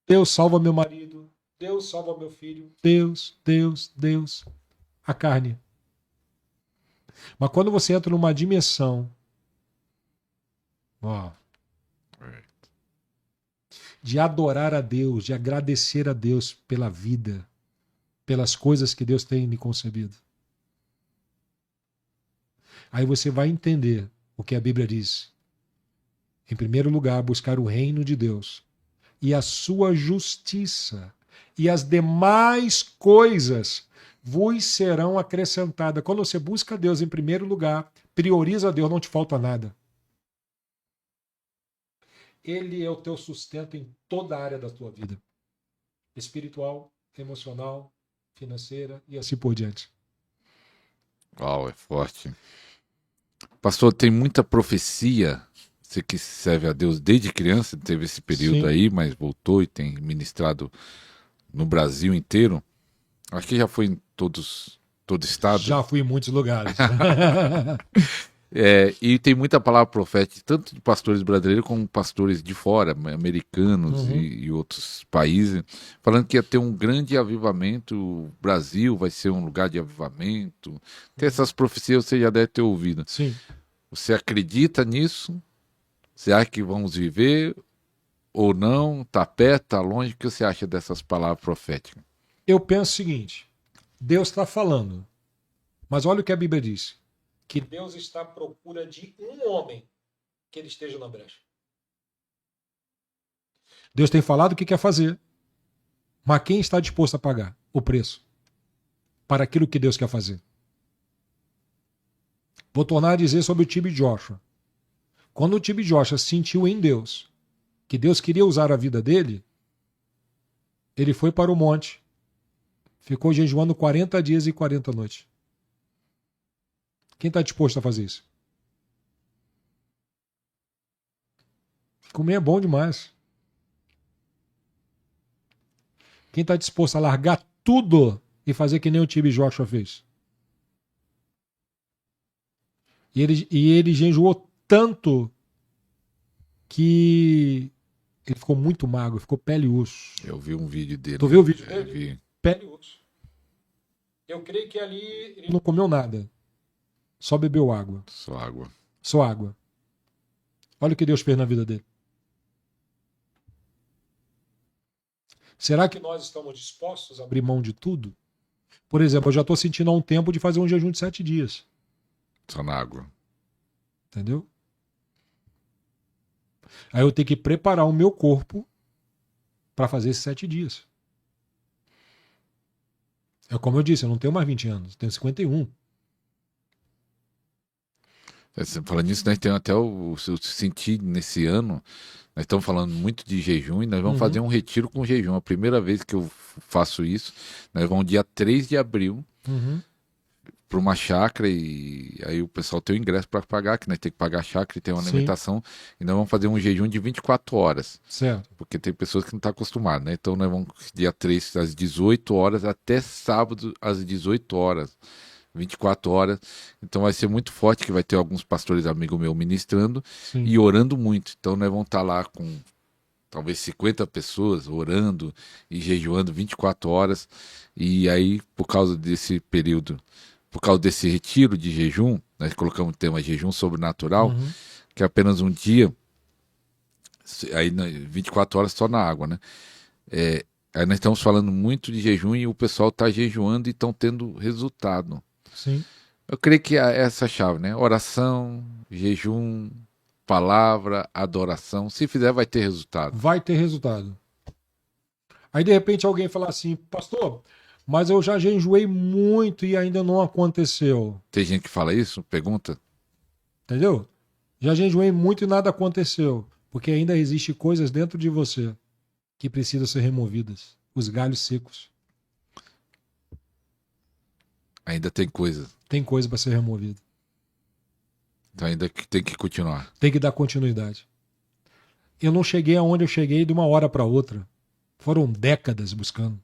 [SPEAKER 2] Deus salva meu marido. Deus salva meu filho. Deus, Deus, Deus. A carne. Mas quando você entra numa dimensão, ó, de adorar a Deus, de agradecer a Deus pela vida, pelas coisas que Deus tem lhe concebido. Aí você vai entender o que a Bíblia diz. Em primeiro lugar, buscar o reino de Deus e a sua justiça, e as demais coisas vos serão acrescentadas. Quando você busca Deus em primeiro lugar, prioriza Deus, não te falta nada. Ele é o teu sustento em toda a área da tua vida. Espiritual, emocional, financeira e assim por diante.
[SPEAKER 1] Uau, é forte. Pastor, tem muita profecia. Você que serve a Deus desde criança, teve esse período
[SPEAKER 2] Sim.
[SPEAKER 1] aí, mas voltou e tem ministrado no Brasil inteiro. Acho que já foi em todo estado.
[SPEAKER 2] Já fui em muitos lugares.
[SPEAKER 1] E tem muita palavra profética, tanto de pastores brasileiros como pastores de fora, americanos e outros países, falando que ia ter um grande avivamento, o Brasil vai ser um lugar de avivamento. Tem essas profecias, você já deve ter ouvido.
[SPEAKER 2] Sim.
[SPEAKER 1] Você acredita nisso? Você acha que vamos viver ou não? Está perto, está longe? O que você acha dessas palavras proféticas?
[SPEAKER 2] Eu penso o seguinte, Deus está falando, mas olha o que a Bíblia diz. Que Deus está à procura de um homem que ele esteja na brecha. Deus tem falado o que quer fazer, mas quem está disposto a pagar o preço para aquilo que Deus quer fazer? Vou tornar a dizer sobre o T.B. Joshua. Quando o T.B. Joshua sentiu em Deus que Deus queria usar a vida dele, ele foi para o monte, ficou jejuando 40 dias e 40 noites. Quem está disposto a fazer isso? Comer é bom demais. Quem está disposto a largar tudo e fazer que nem o T.B. Joshua fez? E ele jejuou tanto que ele ficou muito magro, ficou pele e osso.
[SPEAKER 1] Eu vi um vídeo dele.
[SPEAKER 2] Tu viu o vídeo dele?
[SPEAKER 1] Vi.
[SPEAKER 2] Pele e osso. Eu creio que ali ele não comeu nada. Só bebeu água.
[SPEAKER 1] Só água.
[SPEAKER 2] Só água. Olha o que Deus fez na vida dele. Será que nós estamos dispostos a abrir mão de tudo? Por exemplo, eu já estou sentindo há um tempo de fazer um jejum de 7 dias.
[SPEAKER 1] Só na água.
[SPEAKER 2] Entendeu? Aí eu tenho que preparar o meu corpo para fazer esses 7 dias. É como eu disse, eu não tenho mais 20 anos, eu tenho 51.
[SPEAKER 1] Falando nisso, nós temos até o sentir nesse ano. Nós estamos falando muito de jejum e nós vamos fazer um retiro com jejum. A primeira vez que eu faço isso, nós vamos dia 3 de abril para uma chácara e aí o pessoal tem o ingresso para pagar, que nós temos que pagar a chácara e tem uma alimentação. E nós vamos fazer um jejum de 24 horas.
[SPEAKER 2] Certo.
[SPEAKER 1] Porque tem pessoas que não estão acostumadas, né? Então nós vamos dia 3 às 18 horas até sábado às 18 horas. 24 horas, então vai ser muito forte, que vai ter alguns pastores amigos meus ministrando e orando muito, então nós vamos estar lá com talvez 50 pessoas orando e jejuando 24 horas, e aí por causa desse período, por causa desse retiro de jejum, nós colocamos o tema jejum sobrenatural, que é apenas um dia, aí 24 horas só na água, né? Aí nós estamos falando muito de jejum e o pessoal está jejuando e estão tendo resultado.
[SPEAKER 2] Sim.
[SPEAKER 1] Eu creio que é essa chave, né? Oração, jejum, palavra, adoração. Se fizer, vai ter resultado.
[SPEAKER 2] Vai ter resultado. Aí de repente alguém fala assim, pastor, mas eu já jejuei muito e ainda não aconteceu.
[SPEAKER 1] Tem gente que fala isso? Pergunta.
[SPEAKER 2] Entendeu? Já jejuei muito e nada aconteceu. Porque ainda existem coisas dentro de você que precisam ser removidas. Os galhos secos.
[SPEAKER 1] Ainda tem coisa.
[SPEAKER 2] Tem coisa para ser removida.
[SPEAKER 1] Então ainda tem que continuar.
[SPEAKER 2] Tem que dar continuidade. Eu não cheguei aonde eu cheguei de uma hora para outra. Foram décadas buscando.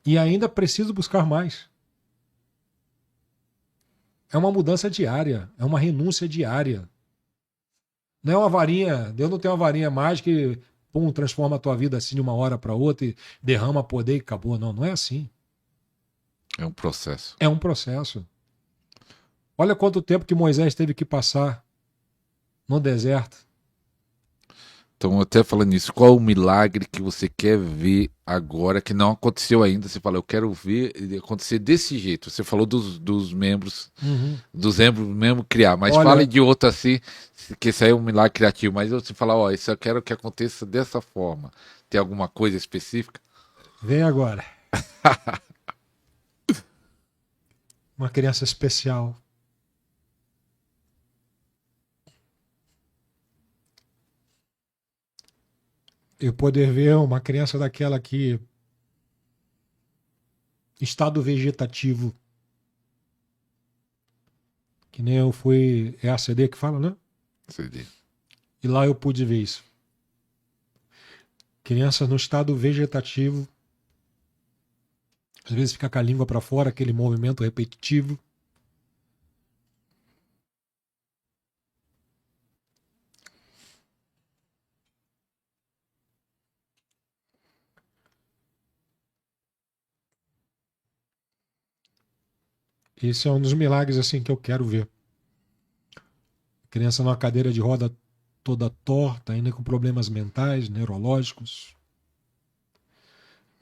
[SPEAKER 2] E ainda preciso buscar mais. É uma mudança diária. É uma renúncia diária. Não é uma varinha. Deus não tem uma varinha mágica e pum, transforma a tua vida assim de uma hora para outra e derrama poder e acabou. Não, não é assim.
[SPEAKER 1] É um processo.
[SPEAKER 2] É um processo. Olha quanto tempo que Moisés teve que passar no deserto.
[SPEAKER 1] Então, até falando nisso, qual o milagre que você quer ver agora, que não aconteceu ainda? Você fala, eu quero ver acontecer desse jeito. Você falou dos membros, dos membros mesmo criar, mas
[SPEAKER 2] Olha,
[SPEAKER 1] fale de outro assim, que isso aí é um milagre criativo. Mas você fala, ó, isso eu quero que aconteça dessa forma. Tem alguma coisa específica?
[SPEAKER 2] vem agora. Uma criança especial. Eu poder ver uma criança daquela que estado vegetativo, que nem eu fui, é a CD que fala, né?
[SPEAKER 1] CD.
[SPEAKER 2] E lá eu pude ver isso. Criança no estado vegetativo, às vezes fica com a língua para fora, aquele movimento repetitivo. Esse é um dos milagres assim que eu quero ver. Criança numa cadeira de roda toda torta, ainda com problemas mentais, neurológicos,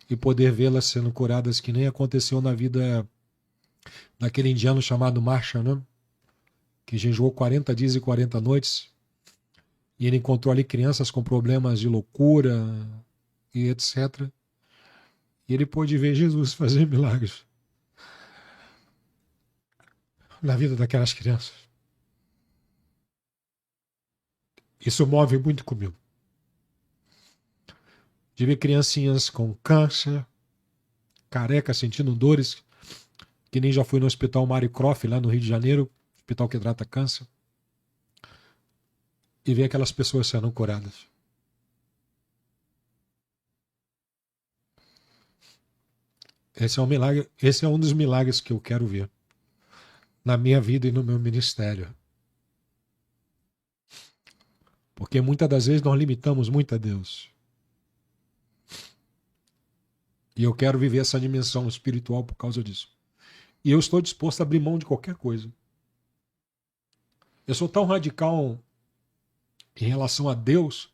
[SPEAKER 2] e poder vê-las sendo curadas que nem aconteceu na vida daquele indiano chamado Marshall, né? Que jejuou 40 dias e 40 noites, e ele encontrou ali crianças com problemas de loucura e etc. E ele pôde ver Jesus fazer milagres na vida daquelas crianças. Isso move muito comigo. De ver criancinhas com câncer, careca, sentindo dores, que nem já fui no Hospital Mary Croft, lá no Rio de Janeiro, hospital que trata câncer, e ver aquelas pessoas sendo curadas. Esse é um milagre, esse é um dos milagres que eu quero ver na minha vida e no meu ministério. Porque muitas das vezes nós limitamos muito a Deus. E eu quero viver essa dimensão espiritual por causa disso. E eu estou disposto a abrir mão de qualquer coisa. Eu sou tão radical em relação a Deus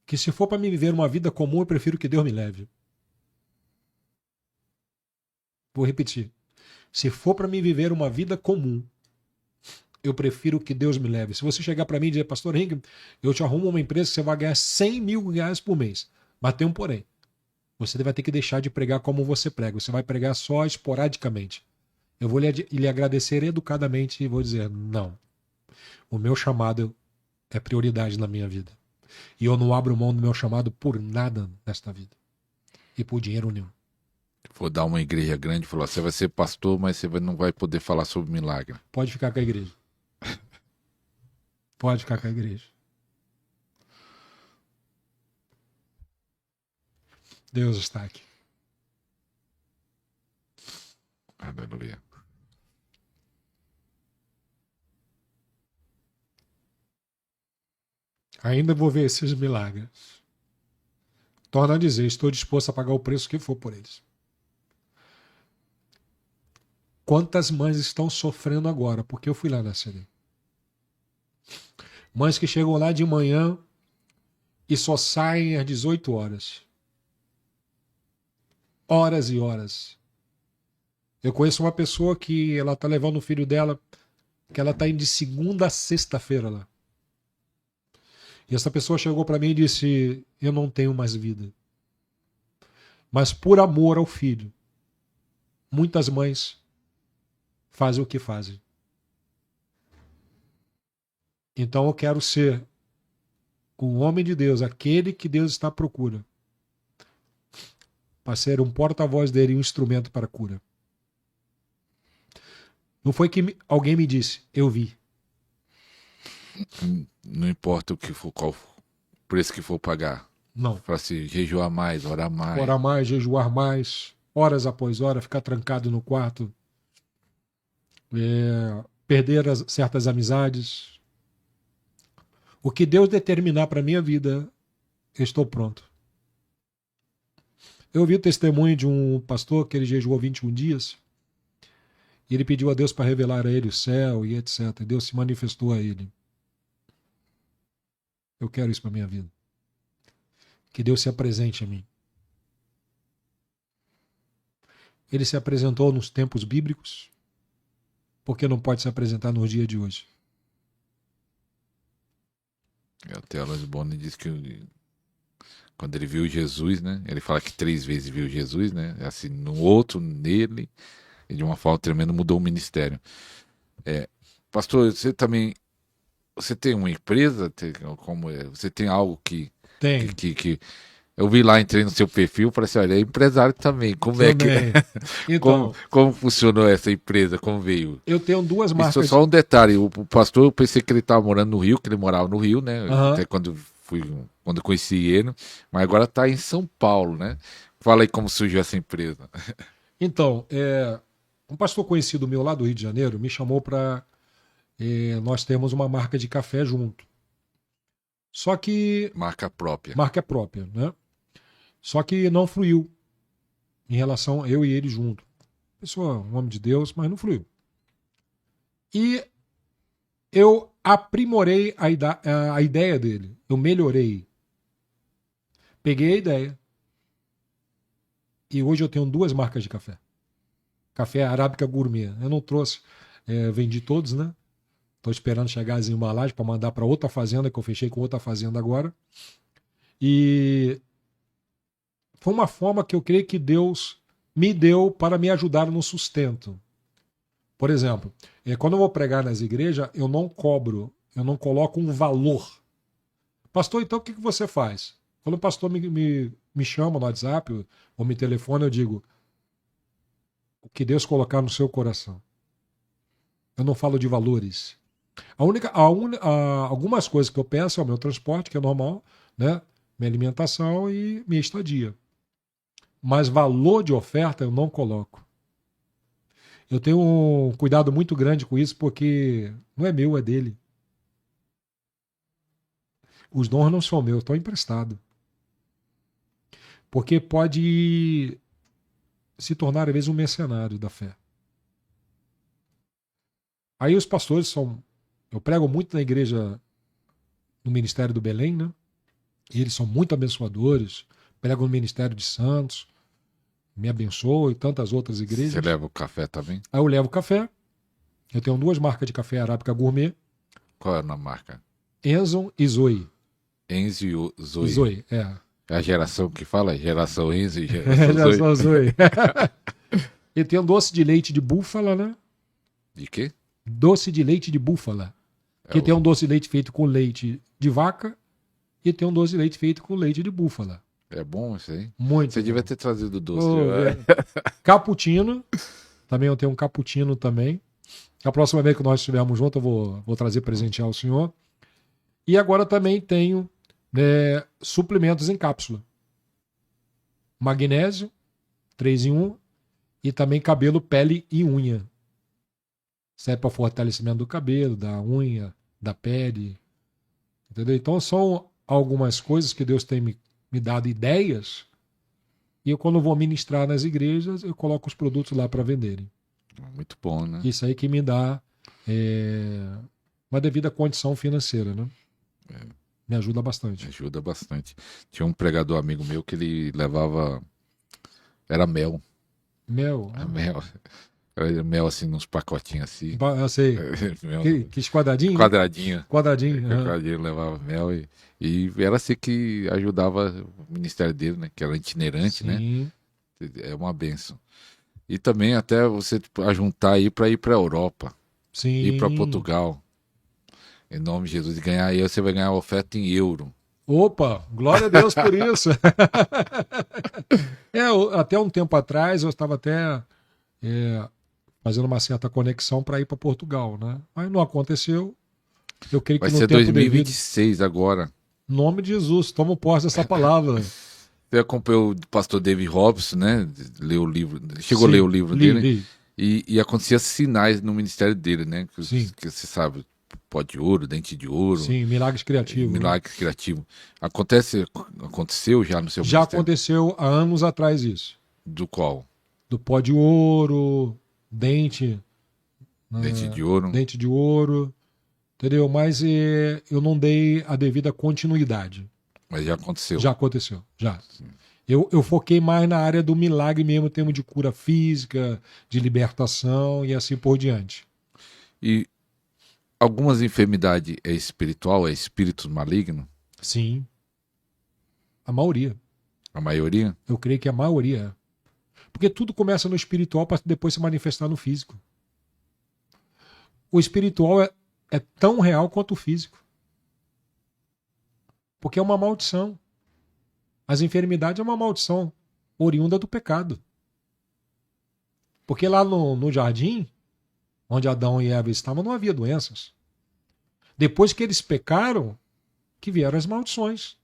[SPEAKER 2] que se for para me viver uma vida comum, eu prefiro que Deus me leve. Vou repetir. Se for para me viver uma vida comum, eu prefiro que Deus me leve. Se você chegar para mim e dizer, pastor Henrique, eu te arrumo uma empresa que você vai ganhar 100 mil reais por mês. Mas tem um porém. Você vai ter que deixar de pregar como você prega. Você vai pregar só esporadicamente. Eu vou lhe agradecer educadamente e vou dizer, não. O meu chamado é prioridade na minha vida. E eu não abro mão do meu chamado por nada nesta vida. E por dinheiro nenhum.
[SPEAKER 1] Vou dar uma igreja grande e falar, você vai ser pastor, mas você não vai poder falar sobre milagre.
[SPEAKER 2] Pode ficar com a igreja. Pode ficar com a igreja. Deus está aqui.
[SPEAKER 1] Aleluia.
[SPEAKER 2] Ainda vou ver esses milagres. Torna a dizer, estou disposto a pagar o preço que for por eles. Quantas mães estão sofrendo agora? Porque eu fui lá na CD. Mães que chegam lá de manhã e só saem às 18 horas. Horas e horas. Eu conheço uma pessoa que ela está levando o filho dela, que ela está indo de segunda a sexta-feira lá. E essa pessoa chegou para mim e disse, eu não tenho mais vida. Mas por amor ao filho, muitas mães fazem o que fazem. Então eu quero ser o homem de Deus, aquele que Deus está à procura, para ser um porta-voz dele e um instrumento para a cura. Não foi que alguém me disse, eu vi.
[SPEAKER 1] Não importa o que for, qual preço que for pagar.
[SPEAKER 2] Não.
[SPEAKER 1] Para se jejuar mais, orar mais.
[SPEAKER 2] Orar mais, jejuar mais, horas após horas, ficar trancado no quarto, perder certas amizades. O que Deus determinar para a minha vida, eu estou pronto. Eu ouvi o testemunho de um pastor que ele jejuou 21 dias e ele pediu a Deus para revelar a ele o céu e etc. E Deus se manifestou a ele. Eu quero isso para minha vida. Que Deus se apresente a mim. Ele se apresentou nos tempos bíblicos, porque não pode se apresentar no dia de hoje.
[SPEAKER 1] Até Alan Boni diz que quando ele viu Jesus, né? Ele fala que 3 vezes viu Jesus, né? Assim, no outro, nele, e de uma forma tremenda mudou o ministério. Pastor, você também, você tem uma empresa? Você tem algo que...
[SPEAKER 2] Tem.
[SPEAKER 1] que eu vi lá, entrei no seu perfil, falei assim, olha, é empresário também. Como é que...
[SPEAKER 2] Então,
[SPEAKER 1] como funcionou essa empresa? Como veio?
[SPEAKER 2] eu tenho 2 marcas...
[SPEAKER 1] Isso, só um detalhe, o pastor, eu pensei que ele estava morando no Rio, que ele morava no Rio, né? Até quando conheci ele, mas agora está em São Paulo, né? Fala aí como surgiu essa empresa.
[SPEAKER 2] Então, um pastor conhecido meu lá do Rio de Janeiro me chamou para nós termos uma marca de café junto. Só que...
[SPEAKER 1] Marca própria.
[SPEAKER 2] Marca própria, né? Só que não fluiu em relação a eu e ele junto. Pessoa, um homem de Deus, mas não fluiu. E eu aprimorei a ideia dele. Eu melhorei. Peguei a ideia. E hoje eu tenho 2 marcas de café. Café Arábica Gourmet. Eu não trouxe, vendi todos, né? Estou esperando chegar as embalagens para mandar para outra fazenda, que eu fechei com outra fazenda agora. E foi uma forma que eu creio que Deus me deu para me ajudar no sustento. Por exemplo, quando eu vou pregar nas igrejas, eu não cobro, eu não coloco um valor. Pastor, então o que você faz? Quando o pastor me chama no WhatsApp ou me telefona, eu digo o que Deus colocar no seu coração. Eu não falo de valores. Algumas coisas que eu peço é o meu transporte, que é normal, né? Minha alimentação e minha estadia. Mas valor de oferta eu não coloco. Eu tenho um cuidado muito grande com isso, porque não é meu, é dele. Os dons não são meus, estão emprestados. Porque pode se tornar, às vezes, um mercenário da fé. Aí os pastores são... Eu prego muito na igreja, no Ministério do Belém, né? E eles são muito abençoadores. Prego no Ministério de Santos, me abençoa e tantas outras igrejas.
[SPEAKER 1] Você leva o café também?
[SPEAKER 2] Aí eu levo café. Eu tenho 2 marcas de café Arábica Gourmet.
[SPEAKER 1] Qual é a marca?
[SPEAKER 2] Enzo e Zoe.
[SPEAKER 1] Enzo e Zoe.
[SPEAKER 2] Zoe,
[SPEAKER 1] É a geração que fala? Geração Enzo e geração
[SPEAKER 2] Zoe. E tem um doce de leite de búfala, né?
[SPEAKER 1] De quê?
[SPEAKER 2] Doce de leite de búfala. Que tem um doce de leite feito com leite de vaca e tem um doce de leite feito com leite de búfala.
[SPEAKER 1] É bom isso aí?
[SPEAKER 2] Muito.
[SPEAKER 1] Você devia ter trazido o doce.
[SPEAKER 2] Cappuccino. Também eu tenho um cappuccino também. A próxima vez que nós estivermos juntos, eu vou trazer presentear ao senhor. E agora também tenho suplementos em cápsula. Magnésio, 3 em 1. E também cabelo, pele e unha. Serve para fortalecimento do cabelo, da unha, da pele. Entendeu? Então são algumas coisas que Deus tem me dado ideias. E eu, quando vou ministrar nas igrejas, eu coloco os produtos lá para venderem.
[SPEAKER 1] Muito bom, né?
[SPEAKER 2] Isso aí que me dá uma devida condição financeira, né? Me ajuda bastante.
[SPEAKER 1] Ajuda bastante. Tinha um pregador amigo meu que ele levava... Era mel.
[SPEAKER 2] Mel?
[SPEAKER 1] Mel. Era mel assim, nos pacotinhos assim.
[SPEAKER 2] Eu sei. Que quadradinho?
[SPEAKER 1] Quadradinho.
[SPEAKER 2] Quadradinho.
[SPEAKER 1] Quadradinho, levava mel e era assim que ajudava o ministério dele, né? Que era itinerante,
[SPEAKER 2] Sim.
[SPEAKER 1] Né? É uma bênção. E também até você ajuntar aí para ir para a Europa.
[SPEAKER 2] Sim.
[SPEAKER 1] Ir para Portugal. Em nome de Jesus. E ganhar aí, você vai ganhar a oferta em euro.
[SPEAKER 2] Opa, glória a Deus por isso. Até um tempo atrás eu estava até fazendo uma certa conexão para ir para Portugal, né? Mas não aconteceu. Eu creio que
[SPEAKER 1] vai
[SPEAKER 2] no
[SPEAKER 1] ser
[SPEAKER 2] tempo
[SPEAKER 1] 2026
[SPEAKER 2] devido...
[SPEAKER 1] agora.
[SPEAKER 2] Em nome de Jesus, toma posse dessa palavra.
[SPEAKER 1] Você acompanhou o pastor David Robson, né? Leu o livro, chegou a ler o livro dele.
[SPEAKER 2] Li.
[SPEAKER 1] E acontecia sinais no ministério dele, né? Que você sabe, pó de ouro, dente de ouro.
[SPEAKER 2] Sim, milagres criativos.
[SPEAKER 1] Milagres criativos. Aconteceu já no seu
[SPEAKER 2] Já
[SPEAKER 1] ministério?
[SPEAKER 2] aconteceu há anos atrás isso.
[SPEAKER 1] Do qual?
[SPEAKER 2] Do pó de ouro, dente
[SPEAKER 1] Dente de ouro.
[SPEAKER 2] dente de ouro, entendeu? Mas eu não dei a devida continuidade.
[SPEAKER 1] Mas já aconteceu.
[SPEAKER 2] Já aconteceu, já. Eu foquei mais na área do milagre mesmo, em termos de cura física, de libertação e assim por diante.
[SPEAKER 1] E algumas enfermidades é espiritual, é espíritos malignos?
[SPEAKER 2] Sim. A maioria.
[SPEAKER 1] A maioria?
[SPEAKER 2] Eu creio que a maioria é. Porque tudo começa no espiritual para depois se manifestar no físico. O espiritual é tão real quanto o físico. Porque é uma maldição. As enfermidades é uma maldição oriunda do pecado. Porque lá no jardim, onde Adão e Eva estavam, não havia doenças. Depois que eles pecaram, que vieram as maldições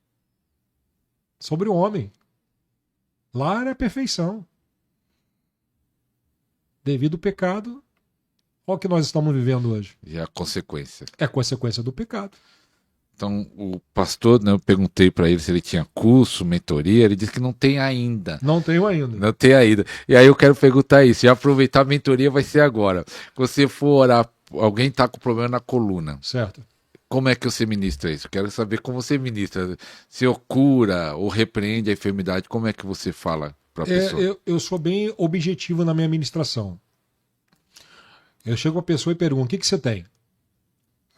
[SPEAKER 2] sobre o homem. Lá era a perfeição. Devido ao pecado, olha o que nós estamos vivendo hoje.
[SPEAKER 1] E a consequência.
[SPEAKER 2] É consequência do pecado.
[SPEAKER 1] Então, o pastor, né, eu perguntei para ele se ele tinha curso, mentoria, ele disse que não tem ainda.
[SPEAKER 2] Não tenho ainda.
[SPEAKER 1] Não tem ainda. E aí eu quero perguntar isso, e aproveitar a mentoria vai ser agora. Você for orar, alguém está com problema na coluna.
[SPEAKER 2] Certo.
[SPEAKER 1] Como é que você ministra isso? Quero saber como você ministra. Se eu cura ou repreende a enfermidade, como é que você fala para a pessoa?
[SPEAKER 2] Eu sou bem objetivo na minha ministração. Eu chego a pessoa e pergunto, o que você tem?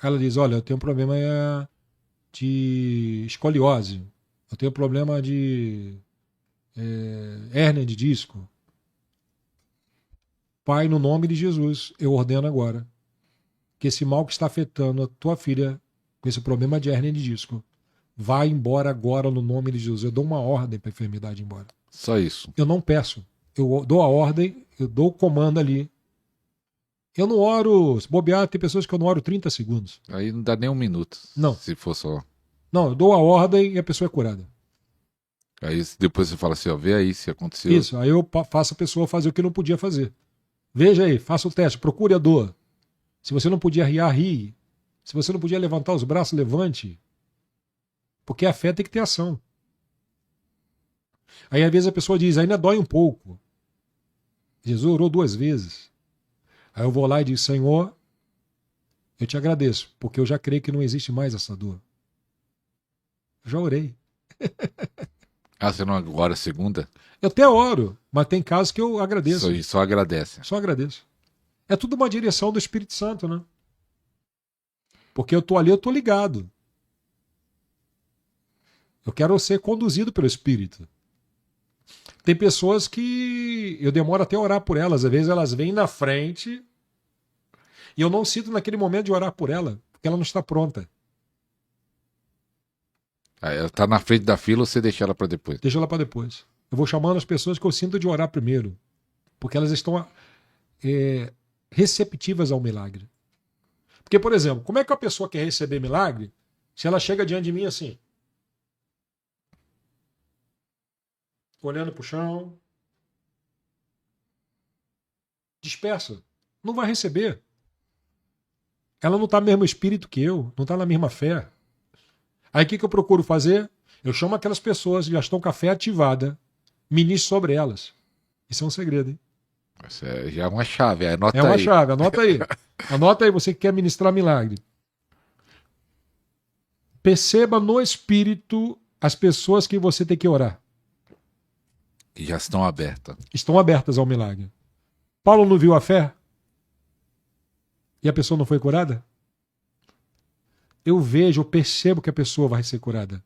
[SPEAKER 2] Ela diz, olha, eu tenho um problema de escoliose. Eu tenho um problema de hérnia de disco. Pai, no nome de Jesus, eu ordeno agora que esse mal que está afetando a tua filha com esse problema de hérnia de disco vai embora agora no nome de Jesus. Eu dou uma ordem para a enfermidade ir embora.
[SPEAKER 1] Só isso.
[SPEAKER 2] Eu não peço. Eu dou a ordem, eu dou o comando ali. Eu não oro, se bobear, tem pessoas que eu não oro 30 segundos.
[SPEAKER 1] Aí não dá nem um minuto.
[SPEAKER 2] Não.
[SPEAKER 1] Se for só.
[SPEAKER 2] Não, eu dou a ordem e a pessoa é curada.
[SPEAKER 1] Aí depois você fala assim, ó, vê aí se aconteceu.
[SPEAKER 2] Isso, aí eu faço a pessoa fazer o que não podia fazer. Veja aí, faça o teste, procure a dor. Se você não podia riar, rie. Se você não podia levantar os braços, levante. Porque a fé tem que ter ação. Aí às vezes a pessoa diz, ainda dói um pouco. Jesus orou 2 vezes. Aí eu vou lá e digo, Senhor, eu te agradeço, porque eu já creio que não existe mais essa dor. Eu já orei.
[SPEAKER 1] Você não agora segunda?
[SPEAKER 2] Eu até oro, mas tem casos que eu agradeço.
[SPEAKER 1] Só agradece.
[SPEAKER 2] Só agradeço. É tudo uma direção do Espírito Santo, né? Porque eu tô ali, eu tô ligado. Eu quero ser conduzido pelo Espírito. Tem pessoas que eu demoro até a orar por elas. Às vezes elas vêm na frente e eu não sinto naquele momento de orar por ela, porque ela não está pronta.
[SPEAKER 1] Ela tá na frente da fila ou você deixa ela para depois?
[SPEAKER 2] Deixa ela para depois. Eu vou chamando as pessoas que eu sinto de orar primeiro, porque elas estão receptivas ao milagre. Porque, por exemplo, como é que a pessoa quer receber milagre se ela chega diante de mim assim, olhando para o chão, dispersa? Não vai receber. Ela não está no mesmo espírito que eu, não está na mesma fé. Aí o que eu procuro fazer? Eu chamo aquelas pessoas que já estão com a fé ativada, ministro sobre elas. Isso é um segredo, hein?
[SPEAKER 1] Isso já é uma chave, anota
[SPEAKER 2] aí. É uma
[SPEAKER 1] aí.
[SPEAKER 2] chave, anota aí. Anota aí, você que quer ministrar milagre. Perceba no espírito as pessoas que você tem que orar.
[SPEAKER 1] Que já estão abertas.
[SPEAKER 2] Estão abertas ao milagre. Paulo não viu a fé? E a pessoa não foi curada? Eu vejo, eu percebo que a pessoa vai ser curada.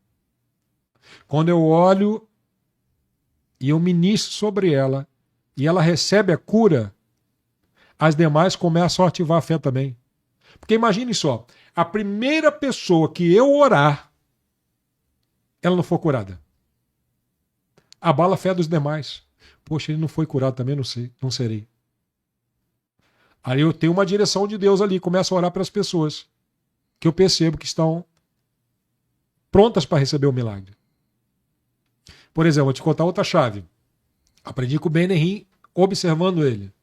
[SPEAKER 2] Quando eu olho e eu ministro sobre ela e ela recebe a cura, as demais começam a ativar a fé também. Porque imagine só, a primeira pessoa que eu orar, ela não for curada. Abala a fé dos demais. Poxa, ele não foi curado também, não serei. Aí eu tenho uma direção de Deus ali, começo a orar para as pessoas que eu percebo que estão prontas para receber o milagre. Por exemplo, vou te contar outra chave. Aprendi com o Ben-Henri, observando ele.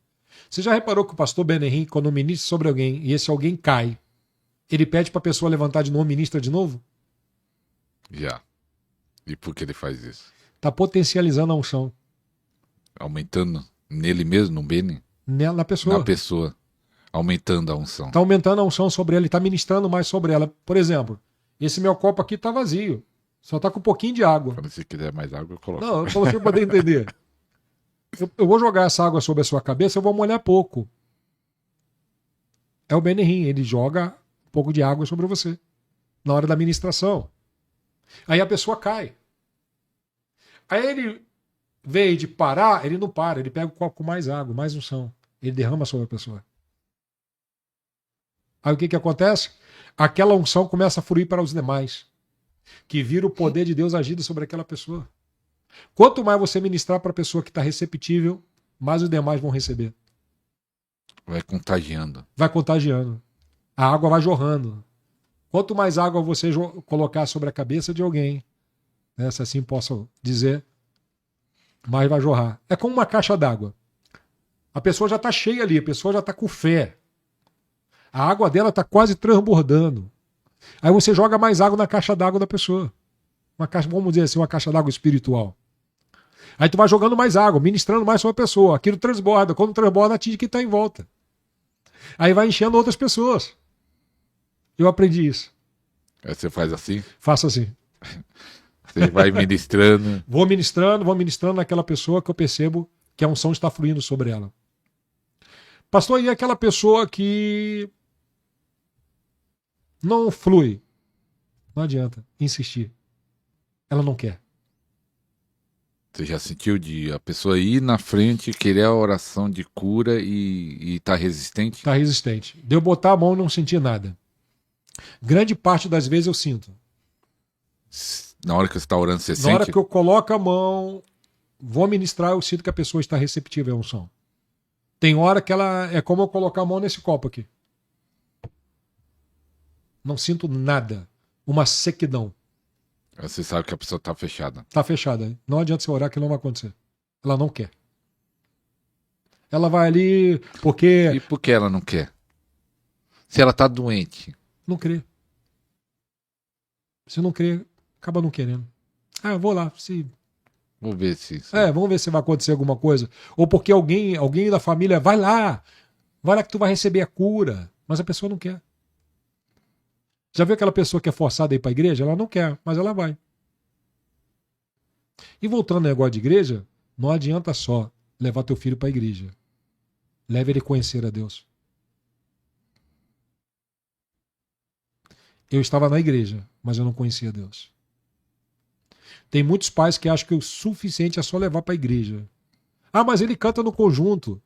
[SPEAKER 2] Você já reparou que o pastor Ben-Henri, quando ministra sobre alguém, e esse alguém cai, Ele pede para a pessoa levantar de novo, ministra de novo?
[SPEAKER 1] Já. E por que ele faz isso?
[SPEAKER 2] Está potencializando a unção
[SPEAKER 1] Aumentando nele mesmo, no Beni?
[SPEAKER 2] na pessoa.
[SPEAKER 1] Na pessoa. Aumentando a unção.
[SPEAKER 2] Está aumentando a unção sobre ela, está ministrando mais sobre ela. Por exemplo, esse meu copo aqui está vazio. Só está com um pouquinho de água.
[SPEAKER 1] Quando você quiser mais água, eu coloco.
[SPEAKER 2] Não, para você poder entender. Eu vou jogar essa água sobre a sua cabeça, eu vou molhar pouco. É o Benihim, ele joga um pouco de água sobre você na hora da ministração. Aí a pessoa cai. Aí ele, em vez de parar, ele não para, ele pega o copo com mais água, mais unção. Ele derrama sobre a pessoa. Aí o que acontece? Aquela unção começa a fluir para os demais, que vira o poder de Deus agindo sobre aquela pessoa. Quanto mais você ministrar para a pessoa que está receptível, mais os demais vão receber.
[SPEAKER 1] Vai contagiando.
[SPEAKER 2] Vai contagiando. A água vai jorrando. Quanto mais água você colocar sobre a cabeça de alguém, né, se assim posso dizer, mais vai jorrar. É como uma caixa d'água. A pessoa já está cheia ali, a pessoa já está com fé. A água dela está quase transbordando. Aí você joga mais água na caixa d'água da pessoa. Uma caixa, vamos dizer assim, uma caixa d'água espiritual. Aí tu vai jogando mais água, ministrando mais sobre a pessoa. Aquilo transborda. Quando transborda, atinge quem está em volta. Aí vai enchendo outras pessoas. Eu aprendi isso.
[SPEAKER 1] Aí você faz assim?
[SPEAKER 2] Faço assim.
[SPEAKER 1] Você vai ministrando.
[SPEAKER 2] Vou ministrando naquela pessoa que eu percebo que a unção está fluindo sobre ela. Pastor, e aquela pessoa que não flui? Não adianta insistir. Ela não quer.
[SPEAKER 1] Você já sentiu de a pessoa ir na frente, querer a oração de cura e tá resistente?
[SPEAKER 2] Está resistente. De eu botar a mão e não sentir nada. Grande parte das vezes eu sinto.
[SPEAKER 1] Na hora que você está orando, você sente?
[SPEAKER 2] Na hora que eu coloco a mão, vou ministrar, eu sinto que a pessoa está receptiva à unção. Tem hora que ela é como eu colocar a mão nesse copo aqui. Não sinto nada. Uma sequidão.
[SPEAKER 1] Você sabe que a pessoa está fechada.
[SPEAKER 2] Está fechada. Não adianta você orar que não vai acontecer. Ela não quer. Ela vai ali porque...
[SPEAKER 1] E por que ela não quer? Se ela está doente.
[SPEAKER 2] Não crê. Se não crê, acaba não querendo. Ah, eu vou lá.
[SPEAKER 1] Vou ver se...
[SPEAKER 2] Vamos ver se vai acontecer alguma coisa. Ou porque alguém da família, vai lá que tu vai receber a cura. Mas a pessoa não quer. Já viu aquela pessoa que é forçada a ir para a igreja? Ela não quer, mas ela vai. E voltando ao negócio de igreja, não adianta só levar teu filho para a igreja. Leve ele a conhecer a Deus. Eu estava na igreja, mas eu não conhecia Deus. Tem muitos pais que acham que o suficiente é só levar para a igreja. Ah, mas ele canta no conjunto.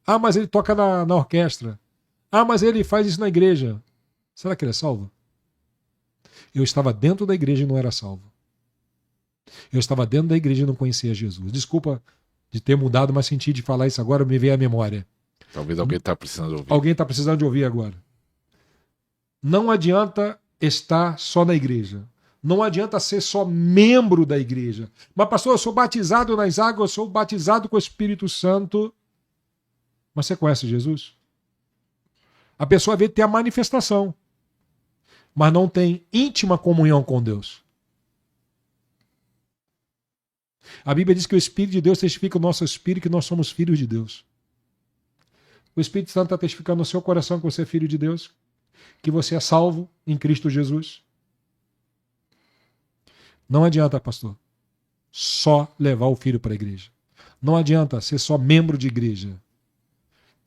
[SPEAKER 2] Ah, mas ele toca na orquestra. Ah, mas ele faz isso na igreja. Será que ele é salvo? Eu estava dentro da igreja e não era salvo. Eu estava dentro da igreja e não conhecia Jesus. Desculpa de ter mudado, mas senti de falar isso agora, me veio à memória.
[SPEAKER 1] Talvez alguém está precisando ouvir.
[SPEAKER 2] Alguém está precisando de ouvir agora. Não adianta estar só na igreja. Não adianta ser só membro da igreja. Mas, pastor, eu sou batizado nas águas, eu sou batizado com o Espírito Santo. Mas você conhece Jesus? A pessoa vê ter a manifestação, mas não tem íntima comunhão com Deus. A Bíblia diz que o Espírito de Deus testifica o nosso espírito que nós somos filhos de Deus. O Espírito Santo está testificando no seu coração que você é filho de Deus, que você é salvo em Cristo Jesus. Não adianta, pastor, só levar o filho para a igreja. Não adianta ser só membro de igreja.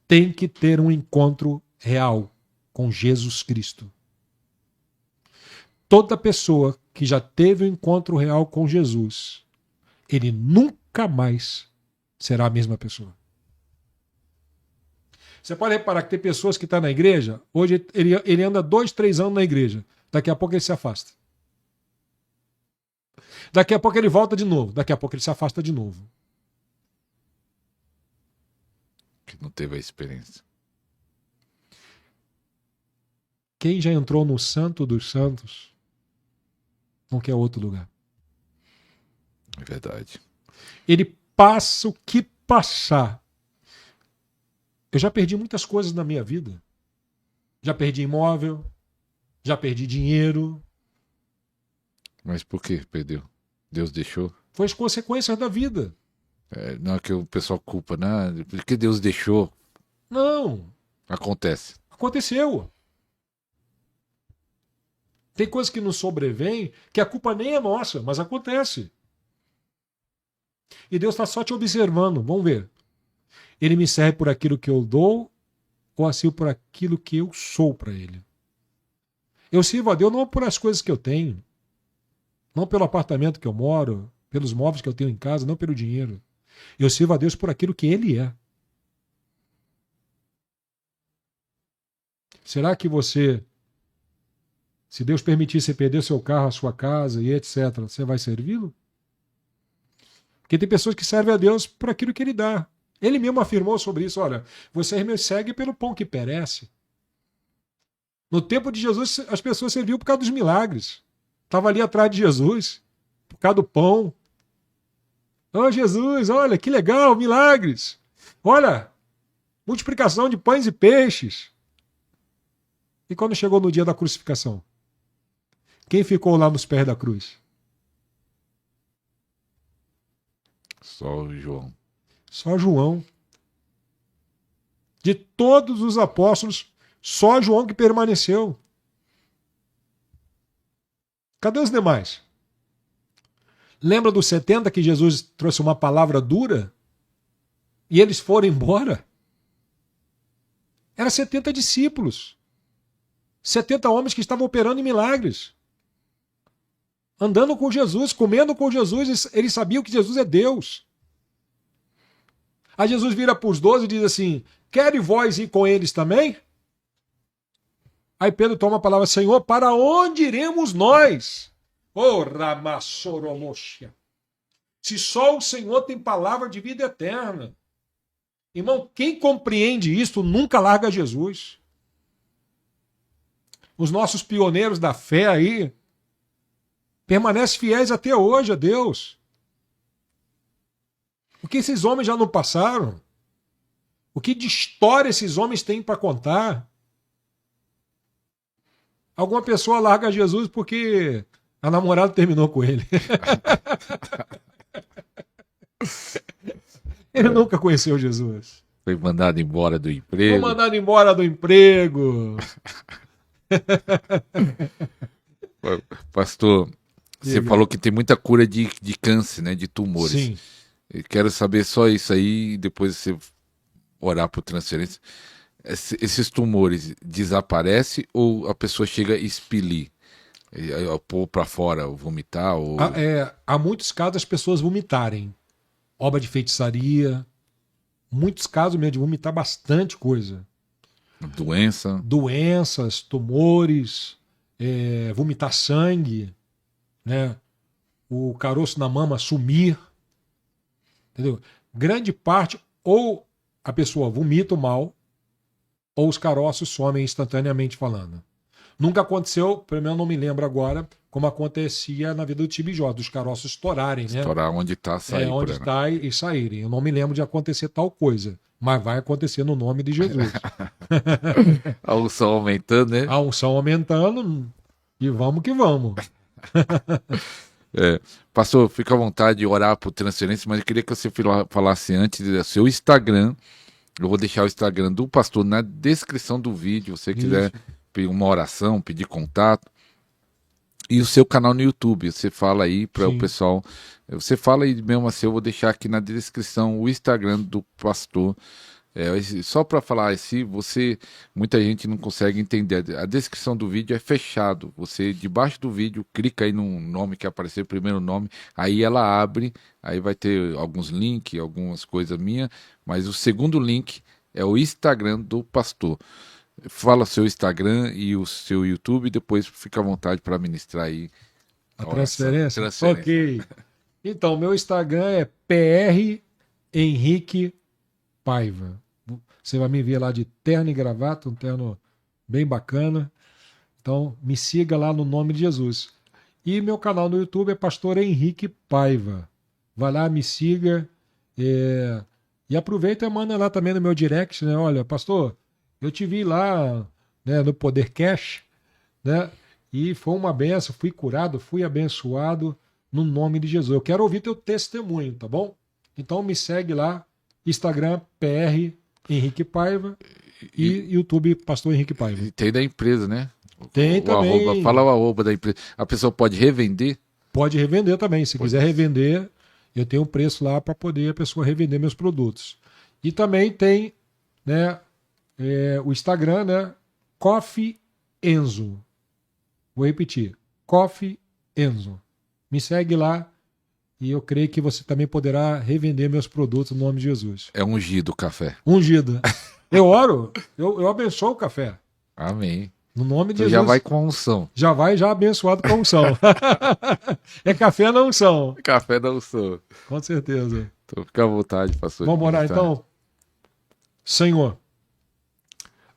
[SPEAKER 2] Tem que ter um encontro real com Jesus Cristo. Toda pessoa que já teve um encontro real com Jesus, ele nunca mais será a mesma pessoa. Você pode reparar que tem pessoas que estão na igreja, hoje ele anda 2, 3 anos na igreja, daqui a pouco ele se afasta. Daqui a pouco ele volta de novo, daqui a pouco ele se afasta de novo.
[SPEAKER 1] Que não teve a experiência.
[SPEAKER 2] Quem já entrou no Santo dos Santos não quer outro lugar.
[SPEAKER 1] É verdade.
[SPEAKER 2] Ele passa o que passar. Eu já perdi muitas coisas na minha vida. Já perdi imóvel, Já perdi dinheiro.
[SPEAKER 1] Mas por que perdeu? Deus deixou?
[SPEAKER 2] Foi as consequências da vida.
[SPEAKER 1] Não é que o pessoal culpa, né? Porque Deus deixou.
[SPEAKER 2] Não,
[SPEAKER 1] Acontece.
[SPEAKER 2] aconteceu. Tem coisas que nos sobrevêm que a culpa nem é nossa, mas acontece. E Deus está só te observando. Vamos ver. Ele me serve por aquilo que eu dou ou assim por aquilo que eu sou para ele. Eu sirvo a Deus não por as coisas que eu tenho, não pelo apartamento que eu moro, pelos móveis que eu tenho em casa, não pelo dinheiro. Eu sirvo a Deus por aquilo que ele é. Será que você, se Deus permitir você perder seu carro, a sua casa e etc., você vai servi-lo? Porque tem pessoas que servem a Deus por aquilo que ele dá. Ele mesmo afirmou sobre isso, olha, vocês me seguem pelo pão que perece. No tempo de Jesus, as pessoas serviam por causa dos milagres. Estava ali atrás de Jesus, por causa do pão. Oh, Jesus, olha, que legal, milagres. Olha, multiplicação de pães e peixes. E quando chegou no dia da crucificação? Quem ficou lá nos pés da cruz?
[SPEAKER 1] Só o João.
[SPEAKER 2] Só João. De todos os apóstolos, só João que permaneceu. Cadê os demais? Lembra dos 70 que Jesus trouxe uma palavra dura? E eles foram embora? Eram 70 discípulos. 70 homens que estavam operando em milagres. Andando com Jesus, comendo com Jesus, eles sabiam que Jesus é Deus. Aí Jesus vira para os 12 e diz assim, querem vós ir com eles também? Aí Pedro toma a palavra, Senhor, para onde iremos nós? Oh, Ramassoromoshia. Se só o Senhor tem palavra de vida eterna. Irmão, quem compreende isso nunca larga Jesus. Os nossos pioneiros da fé aí permanecem fiéis até hoje a Deus. O que esses homens já não passaram? O que de história esses homens têm para contar? Alguma pessoa larga Jesus porque a namorada terminou com ele. Ele nunca conheceu Jesus.
[SPEAKER 1] Foi mandado embora do emprego.
[SPEAKER 2] Foi mandado embora do emprego.
[SPEAKER 1] Pastor, você falou que tem muita cura de câncer, né? De tumores.
[SPEAKER 2] Sim.
[SPEAKER 1] Eu quero saber só isso aí, e depois você orar por transferência. Esses tumores desaparecem ou a pessoa chega a expelir? Pôr para fora, vomitar? Ou...
[SPEAKER 2] Há muitos casos as pessoas vomitarem. Obra de feitiçaria. Muitos casos mesmo de vomitar bastante coisa.
[SPEAKER 1] Doença.
[SPEAKER 2] Doenças, tumores, vomitar sangue, né? O caroço na mama sumir. Entendeu? Grande parte, ou a pessoa vomita mal, ou os caroços somem instantaneamente falando. Nunca aconteceu, pelo menos não me lembro agora, como acontecia na vida do Tibijó, dos caroços estourarem, né?
[SPEAKER 1] Estourar onde está, sair.
[SPEAKER 2] Onde está e saírem. Eu não me lembro de acontecer tal coisa, mas vai acontecer no nome de Jesus.
[SPEAKER 1] A unção aumentando, né?
[SPEAKER 2] A unção aumentando e vamos que vamos.
[SPEAKER 1] Pastor, fica à vontade de orar por transferência, mas eu queria que você falasse antes do seu Instagram. Eu vou deixar o Instagram do pastor na descrição do vídeo, se você quiser pedir uma oração, pedir contato. E o seu canal no YouTube, você fala aí para o pessoal. Você fala aí mesmo assim, eu vou deixar aqui na descrição o Instagram do pastor. Só para falar assim, muita gente não consegue entender. A descrição do vídeo é fechado. Você, debaixo do vídeo, clica aí no nome que aparecer, o primeiro nome, aí ela abre, aí vai ter alguns links, algumas coisas minhas, mas o segundo link é o Instagram do pastor. Fala seu Instagram e o seu YouTube, depois fica à vontade para ministrar aí
[SPEAKER 2] a transferência. Ok. Então, meu Instagram é PR Henrique Paiva. Você vai me ver lá de terno e gravata, um terno bem bacana. Então, me siga lá no nome de Jesus. E meu canal no YouTube é Pastor Henrique Paiva. Vai lá, me siga. E aproveita e manda lá também no meu direct, né? Olha, pastor, eu te vi lá, né, no Poder Cash, né? E foi uma benção, fui curado, fui abençoado no nome de Jesus. Eu quero ouvir teu testemunho, tá bom? Então me segue lá, Instagram, PR Henrique Paiva e YouTube, Pastor Henrique Paiva.
[SPEAKER 1] E tem da empresa, né?
[SPEAKER 2] Tem também.
[SPEAKER 1] Arroba, fala o arroba da empresa. A pessoa pode revender?
[SPEAKER 2] Pode revender também. Se quiser revender, eu tenho um preço lá para poder a pessoa revender meus produtos. E também tem, né, o Instagram, né? Coffee Enzo. Vou repetir. Coffee Enzo. Me segue lá e eu creio que você também poderá revender meus produtos no nome de Jesus.
[SPEAKER 1] É ungido o café.
[SPEAKER 2] Ungido. Eu oro, eu abençoo o café.
[SPEAKER 1] Amém.
[SPEAKER 2] No nome de
[SPEAKER 1] Então
[SPEAKER 2] Jesus.
[SPEAKER 1] já vai com a unção.
[SPEAKER 2] Já vai abençoado com a unção. É café na unção.
[SPEAKER 1] Café da unção.
[SPEAKER 2] Com certeza.
[SPEAKER 1] Então fica à vontade, pastor.
[SPEAKER 2] Vamos orar então? Senhor,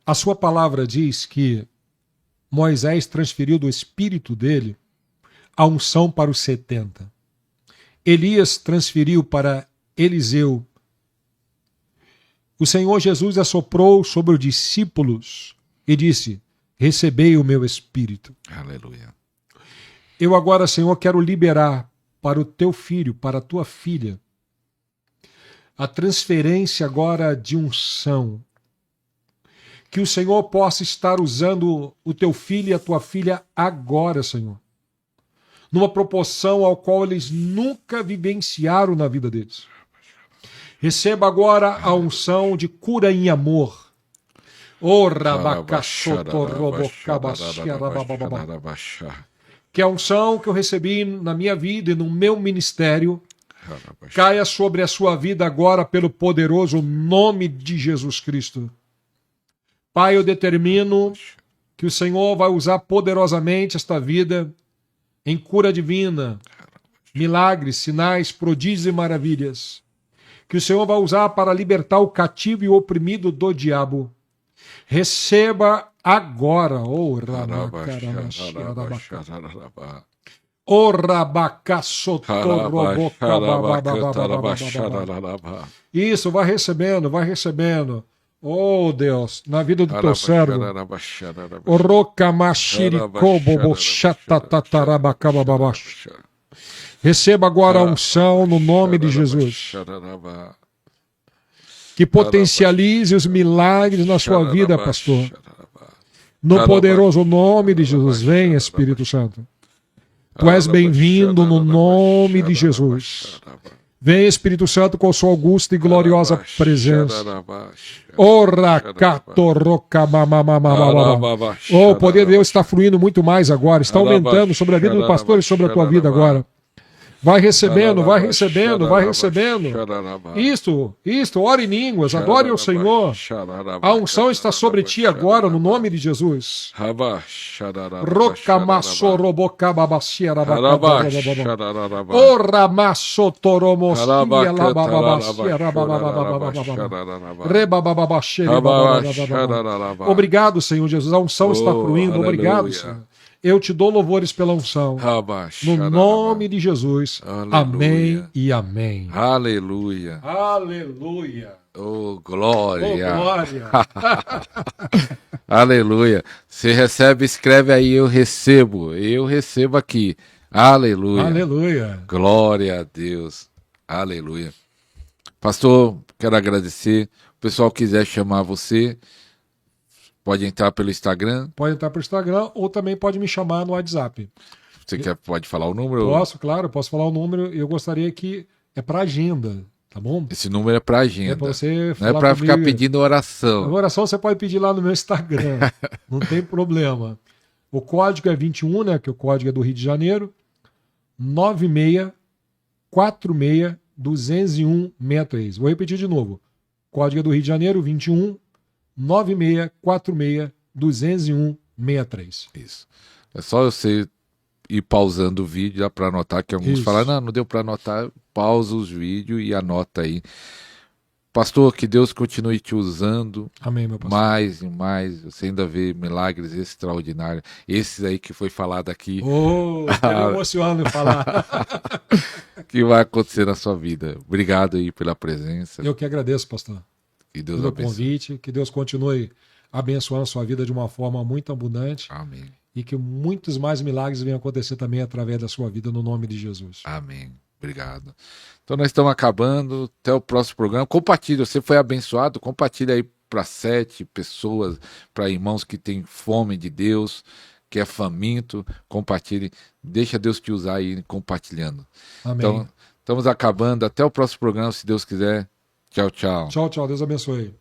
[SPEAKER 2] a sua palavra diz que Moisés transferiu do espírito dele a unção para os 70. Elias transferiu para Eliseu. O Senhor Jesus assoprou sobre os discípulos e disse: recebei o meu espírito.
[SPEAKER 1] Aleluia.
[SPEAKER 2] Eu agora, Senhor, quero liberar para o teu filho, para a tua filha, a transferência agora de unção. Que o Senhor possa estar usando o teu filho e a tua filha agora, Senhor, numa proporção ao qual eles nunca vivenciaram na vida deles. Receba agora a unção de cura em amor. Que a unção que eu recebi na minha vida e no meu ministério caia sobre a sua vida agora pelo poderoso nome de Jesus Cristo. Pai, eu determino que o Senhor vai usar poderosamente esta vida em cura divina, milagres, sinais, prodígios e maravilhas. Que o Senhor vai usar para libertar o cativo e o oprimido do diabo. Receba agora, Isso, vai recebendo. Oh Deus, na vida do teu servo. Receba agora a unção no nome de Jesus. Que potencialize os milagres na sua vida, pastor. No poderoso nome de Jesus. Vem, Espírito Santo. Tu és bem-vindo no nome de Jesus. Vem, Espírito Santo, com sua augusta e gloriosa presença. Oh, o poder de Deus está fluindo muito mais agora. Está aumentando sobre a vida do pastor e sobre a tua vida agora. Vai recebendo. Isto, ore em línguas, adore ao Senhor. A unção está sobre ti agora, no nome de Jesus. Obrigado, Senhor Jesus. A unção está fluindo. Obrigado, Senhor. Eu te dou louvores pela unção. No nome de Jesus. Aleluia. Amém e amém.
[SPEAKER 1] Aleluia.
[SPEAKER 2] Aleluia.
[SPEAKER 1] Oh, glória.
[SPEAKER 2] Oh, glória.
[SPEAKER 1] Aleluia. Você recebe, escreve aí, eu recebo. Eu recebo aqui. Aleluia.
[SPEAKER 2] Aleluia.
[SPEAKER 1] Glória a Deus. Aleluia. Pastor, quero agradecer. O pessoal quiser chamar você, pode entrar pelo Instagram?
[SPEAKER 2] Pode entrar pelo Instagram ou também pode me chamar no WhatsApp.
[SPEAKER 1] Você pode falar o número?
[SPEAKER 2] Posso, claro, posso falar o número. Eu gostaria que é para agenda, tá bom?
[SPEAKER 1] Esse número é para agenda.
[SPEAKER 2] É para você
[SPEAKER 1] não é para ficar pedindo oração.
[SPEAKER 2] A oração você pode pedir lá no meu Instagram, não tem problema. O código é 21, né? Que o código é do Rio de Janeiro, 9646-201-63. Vou repetir de novo. Código é do Rio de Janeiro, 21 9646-201-63.
[SPEAKER 1] Isso. É só você ir pausando o vídeo, dá para anotar, que alguns falam, não deu para anotar, pausa os vídeos e anota aí. Pastor, que Deus continue te usando.
[SPEAKER 2] Amém, meu pastor.
[SPEAKER 1] Mais e mais, você ainda vê milagres extraordinários. Esses aí que foi falado aqui.
[SPEAKER 2] Oh, eu me emociono em falar.
[SPEAKER 1] Que vai acontecer na sua vida. Obrigado aí pela presença.
[SPEAKER 2] Eu que agradeço, pastor.
[SPEAKER 1] Que Deus
[SPEAKER 2] pelo convite, que Deus continue abençoando a sua vida de uma forma muito abundante.
[SPEAKER 1] Amém.
[SPEAKER 2] E que muitos mais milagres venham acontecer também através da sua vida, no nome de Jesus.
[SPEAKER 1] Amém. Obrigado. Então nós estamos acabando. Até o próximo programa. Compartilhe. Você foi abençoado? Compartilhe aí para 7 pessoas, para irmãos que têm fome de Deus, que é faminto. Compartilhe. Deixa Deus te usar aí compartilhando.
[SPEAKER 2] Amém.
[SPEAKER 1] Então, estamos acabando. Até o próximo programa, se Deus quiser. Tchau, tchau.
[SPEAKER 2] Tchau, tchau. Deus abençoe.